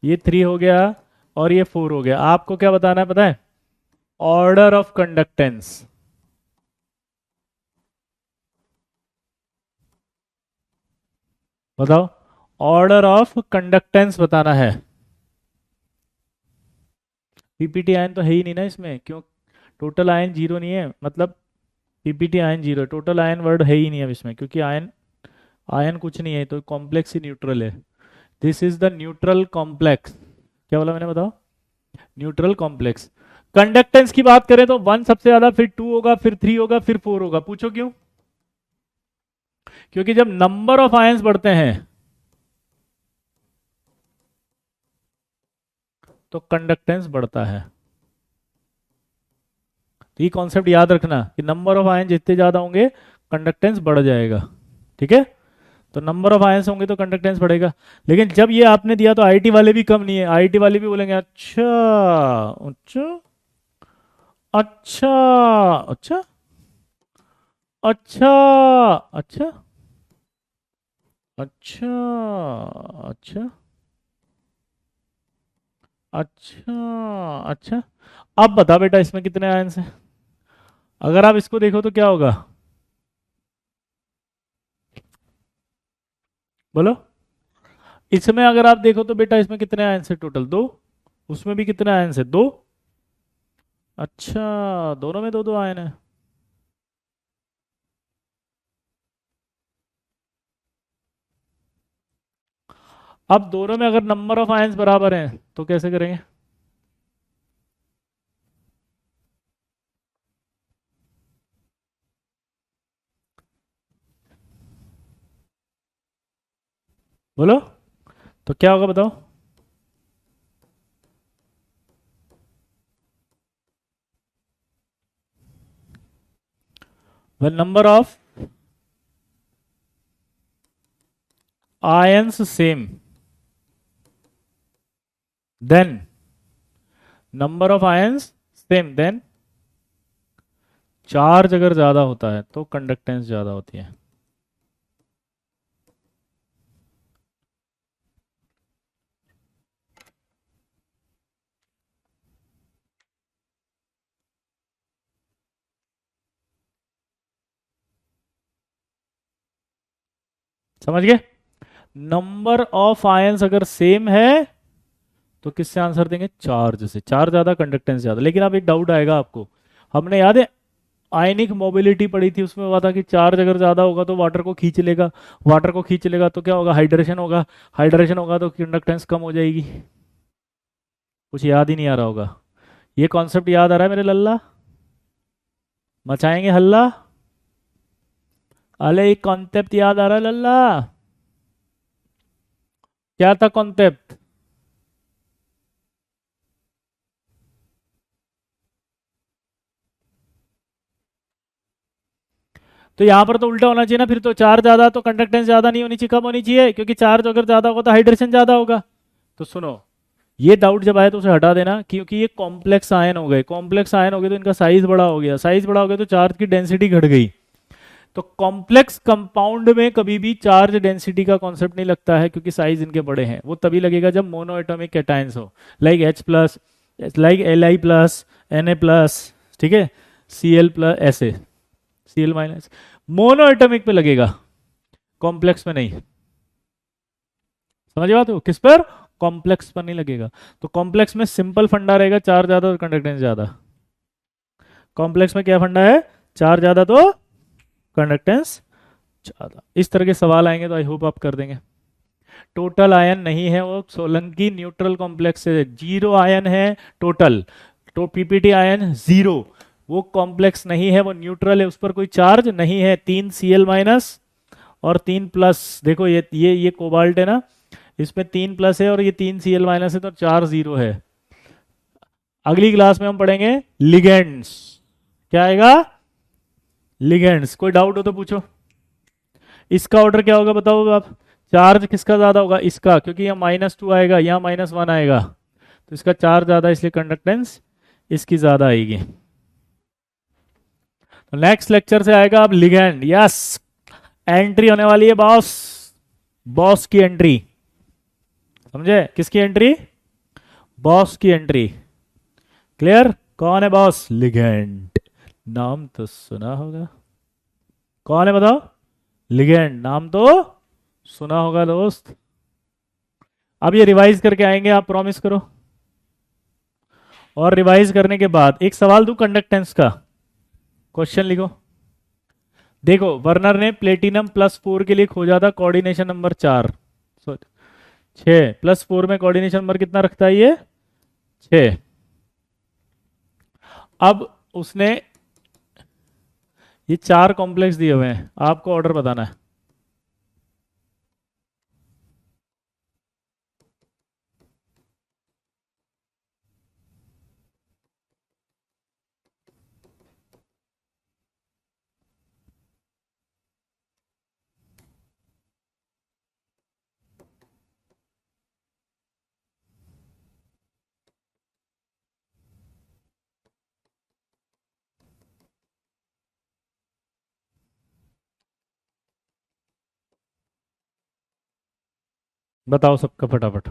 ये 3 हो गया और ये 4 हो गया। आपको क्या बताना है पता है? Order of conductance. बताओ, ऑर्डर ऑफ कंडक्टेंस बताना है। पीपीटी आयन तो है ही नहीं ना इसमें, क्यों? टोटल आयन जीरो नहीं है, मतलब पीपीटी आयन जीरो है, टोटल आयन वर्ड है ही नहीं अब इसमें, क्योंकि आयन आयन कुछ नहीं है, तो कॉम्प्लेक्स ही न्यूट्रल है। This is the neutral complex. क्या बोला मैंने, बताओ? Neutral complex. कंडक्टेंस की बात करें तो 1 सबसे ज्यादा, फिर 2 होगा, फिर 3 होगा, फिर 4 होगा। पूछो क्यों? क्योंकि जब नंबर ऑफ आयंस बढ़ते हैं तो कंडक्टेंस बढ़ता है। तो ये कॉन्सेप्ट याद रखना कि नंबर ऑफ आयन जितने ज्यादा होंगे कंडक्टेंस बढ़ जाएगा। ठीक है? तो नंबर ऑफ आयंस होंगे तो कंडक्टेंस बढ़ेगा। लेकिन जब ये आपने दिया तो आईटी वाले भी कम नहीं है, आईटी वाले भी बोलेंगे अच्छा, अच्छा, अच्छा, अच्छा, अच्छा, अच्छा, अच्छा, अच्छा, अच्छा, अच्छा। अब बता बेटा इसमें कितने आयंस हैं? अगर आप इसको देखो तो क्या होगा? बोलो। इसमें अगर आप देखो तो बेटा इसमें कितने आयंस है टोटल? दो। उसमें भी कितने आयंस है? दो। अच्छा, दोनों में दो दो आयन है। अब दोनों में अगर नंबर ऑफ आयंस बराबर हैं तो कैसे करेंगे? बोलो, तो क्या होगा बताओ? when number of ions same, then number of ions same, then charge अगर ज्यादा होता है तो कंडक्टेंस ज्यादा होती है। समझ गए? नंबर ऑफ आयंस अगर सेम है तो किससे आंसर देंगे? चार्ज से। चार्ज ज्यादा, कंडक्टेंस ज्यादा। लेकिन अब एक डाउट आएगा आपको। हमने याद है आयनिक मोबिलिटी पढ़ी थी, उसमें हुआ था कि चार्ज अगर ज्यादा होगा तो वाटर को खींच लेगा, वाटर को खींच लेगा तो क्या होगा? हाइड्रेशन होगा, हाइड्रेशन होगा तो कंडक्टेंस कम हो जाएगी। कुछ याद ही नहीं आ रहा होगा। ये कॉन्सेप्ट याद आ रहा है मेरे लल्ला? मचाएंगे हल्ला? अरे एक कॉन्सेप्ट याद आ रहा है लल्ला? क्या था कॉन्सेप्ट? तो यहां पर तो उल्टा होना चाहिए ना, फिर तो चार्ज ज्यादा तो कंडक्टेंस ज्यादा नहीं होनी चाहिए, कम होनी चाहिए, क्योंकि चार्ज अगर ज्यादा होगा तो हाइड्रेशन ज्यादा होगा। तो सुनो, ये डाउट जब आए तो उसे हटा देना, क्योंकि ये कॉम्प्लेक्स आयन हो गए। कॉम्प्लेक्स आयन हो गए तो इनका साइज बड़ा हो गया, साइज बड़ा हो गया तो चार्ज की डेंसिटी घट गई। तो कॉम्प्लेक्स कंपाउंड में कभी भी चार्ज डेंसिटी का कॉन्सेप्ट नहीं लगता है, क्योंकि साइज इनके बड़े हैं। वो तभी लगेगा जब मोनो एटॉमिक कैटायंस हो, like H+, like Li+, Na+, ठीक है, Cl+, ऐसे Cl-। मोनो एटॉमिक पे लगेगा, कॉम्प्लेक्स में नहीं। समझ बात हो? किस पर? कॉम्प्लेक्स पर नहीं लगेगा। तो कॉम्प्लेक्स में सिंपल फंडा रहेगा, चार्ज ज्यादा और कंडक्टेंस ज्यादा। कॉम्प्लेक्स में क्या फंडा है? चार्ज ज्यादा तो कंडक्टेंस ज्यादा। इस तरह के सवाल आएंगे तो आई होप आप कर देंगे। टोटल आयन नहीं है वो, सोलंकी न्यूट्रल कॉम्प्लेक्स है, जीरो आयन है टोटल। तो पीपीटी आयन जीरो, वो कॉम्प्लेक्स नहीं है, वो न्यूट्रल है, उस पर कोई चार्ज नहीं है। 3 Cl- और 3+। देखो ये कोबाल्ट है ना, इसमें 3+ है और ये 3 Cl- है, तो चार्ज जीरो है। अगली क्लास में हम पढ़ेंगे लिगेंड्स। क्या आएगा? लिगेंड्स। कोई डाउट हो तो पूछो। इसका ऑर्डर क्या होगा बताओ आप? चार्ज किसका ज्यादा होगा? इसका, क्योंकि यहाँ -2 आएगा, यहाँ -1 आएगा। तो इसका चार्ज ज़्यादा इसलिए कंडक्टेंस इसकी ज़्यादा आएगी। तो नेक्स्ट लेक्चर से आएगा अब लिगैंड। यस, एंट्री होने वाली है बॉस, बॉस की एंट्री। समझे? किसकी एंट्री? बॉस की एंट्री। क्लियर? कौन है बॉस? लिगैंड। नाम तो सुना होगा। कौन है बताओ? लिगैंड। नाम तो सुना होगा दोस्त। अब ये रिवाइज करके आएंगे, आप प्रॉमिस करो। और रिवाइज करने के बाद एक सवाल दूं कंडक्टेंस का, क्वेश्चन लिखो। देखो, वर्नर ने प्लेटिनम +4 के लिए खोजा था कोऑर्डिनेशन नंबर 4, 6 +4 में कोऑर्डिनेशन नंबर कितना रखता है ये? 6। अब उसने ये 4 कॉम्प्लेक्स दिए हुए हैं, आपको ऑर्डर बताना है। बताओ सबका फटाफट।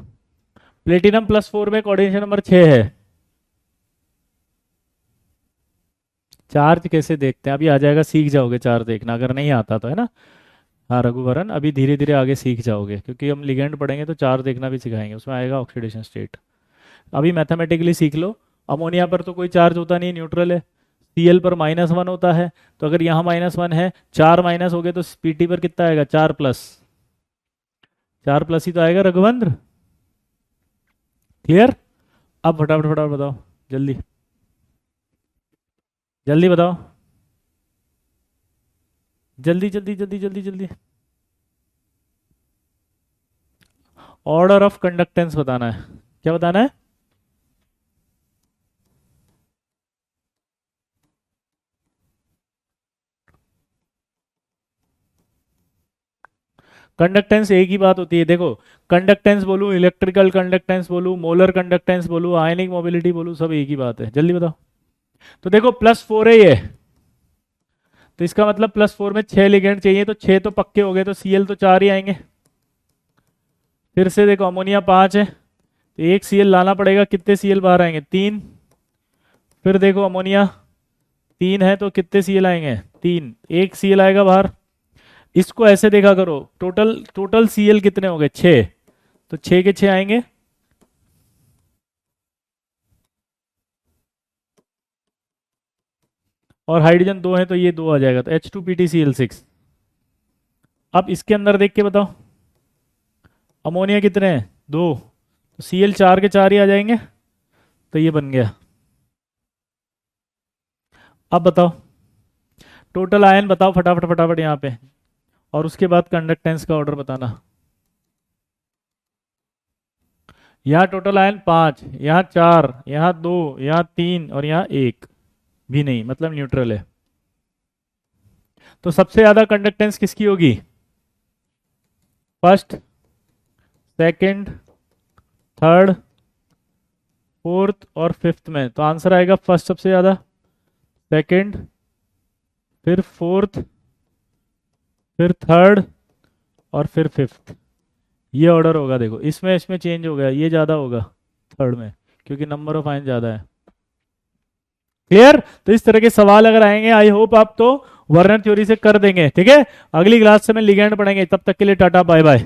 प्लेटिनम +4 में कोऑर्डिनेशन नंबर 6 है। चार्ज कैसे देखते हैं? अभी आ जाएगा, सीख जाओगे चार्ज देखना, अगर नहीं आता तो, है ना। हाँ रघुवरन, अभी धीरे धीरे आगे सीख जाओगे, क्योंकि हम लिगेंड पढ़ेंगे तो चार्ज देखना भी सिखाएंगे, उसमें आएगा ऑक्सीडेशन स्टेट। अभी मैथमेटिकली सीख लो। अमोनिया पर तो कोई चार्ज होता नहीं, न्यूट्रल है। Cl पर -1 होता है, तो अगर यहाँ -1 है, 4 माइनस हो गए तो Pt पर कितना आएगा? 4+। 4+ ही तो आएगा रघुवंद्र। क्लियर? अब फटाफट फटाफट बताओ, जल्दी जल्दी बताओ, जल्दी जल्दी जल्दी जल्दी जल्दी। ऑर्डर ऑफ कंडक्टेंस बताना है। क्या बताना है? कंडक्टेंस एक ही बात होती है, देखो। कंडक्टेंस बोलूं, इलेक्ट्रिकल कंडक्टेंस बोलूं, मोलर कंडक्टेंस बोलूं, आयनिक मोबिलिटी बोलूं, सब एक ही बात है। जल्दी बताओ। तो देखो +4 है ये, तो इसका मतलब +4 में 6 लिगेंड चाहिए, तो 6 तो पक्के हो गए, तो Cl तो 4 ही आएंगे। फिर से देखो, अमोनिया 5 है, तो एक Cl लाना पड़ेगा, कितने Cl बाहर आएंगे? 3। फिर देखो अमोनिया 3 है, तो कितने Cl आएंगे? 3। एक Cl आएगा बाहर। इसको ऐसे देखा करो, टोटल टोटल Cl कितने हो गए? 6। तो 6 के 6 आएंगे। और हाइड्रोजन 2 है, तो ये 2 आ जाएगा, तो H2PtCl6। अब इसके अंदर देख के बताओ, अमोनिया कितने हैं? 2। तो Cl 4 के 4 ही आ जाएंगे, तो ये बन गया। अब बताओ टोटल आयन बताओ फटाफट फटाफट यहाँ पे, और उसके बाद कंडक्टेंस का ऑर्डर बताना। यहाँ टोटल आयन 5, यहाँ 4, यहाँ 2, यहाँ 3 और यहाँ 1 भी नहीं, मतलब न्यूट्रल है। तो सबसे ज्यादा कंडक्टेंस किसकी होगी? फर्स्ट, सेकंड, थर्ड, फोर्थ और फिफ्थ में। तो आंसर आएगा फर्स्ट सबसे ज्यादा, सेकंड, फिर फोर्थ, फिर थर्ड और फिर फिफ्थ। ये ऑर्डर होगा। देखो इसमें इसमें चेंज हो गया, ये ज्यादा होगा थर्ड में, क्योंकि नंबर ऑफ आयन ज्यादा है। क्लियर? तो इस तरह के सवाल अगर आएंगे, आई होप आप तो वर्नर थ्योरी से कर देंगे। ठीक है, अगली क्लास से मैं लिगेंड पढ़ेंगे, तब तक के लिए टाटा बाय बाय।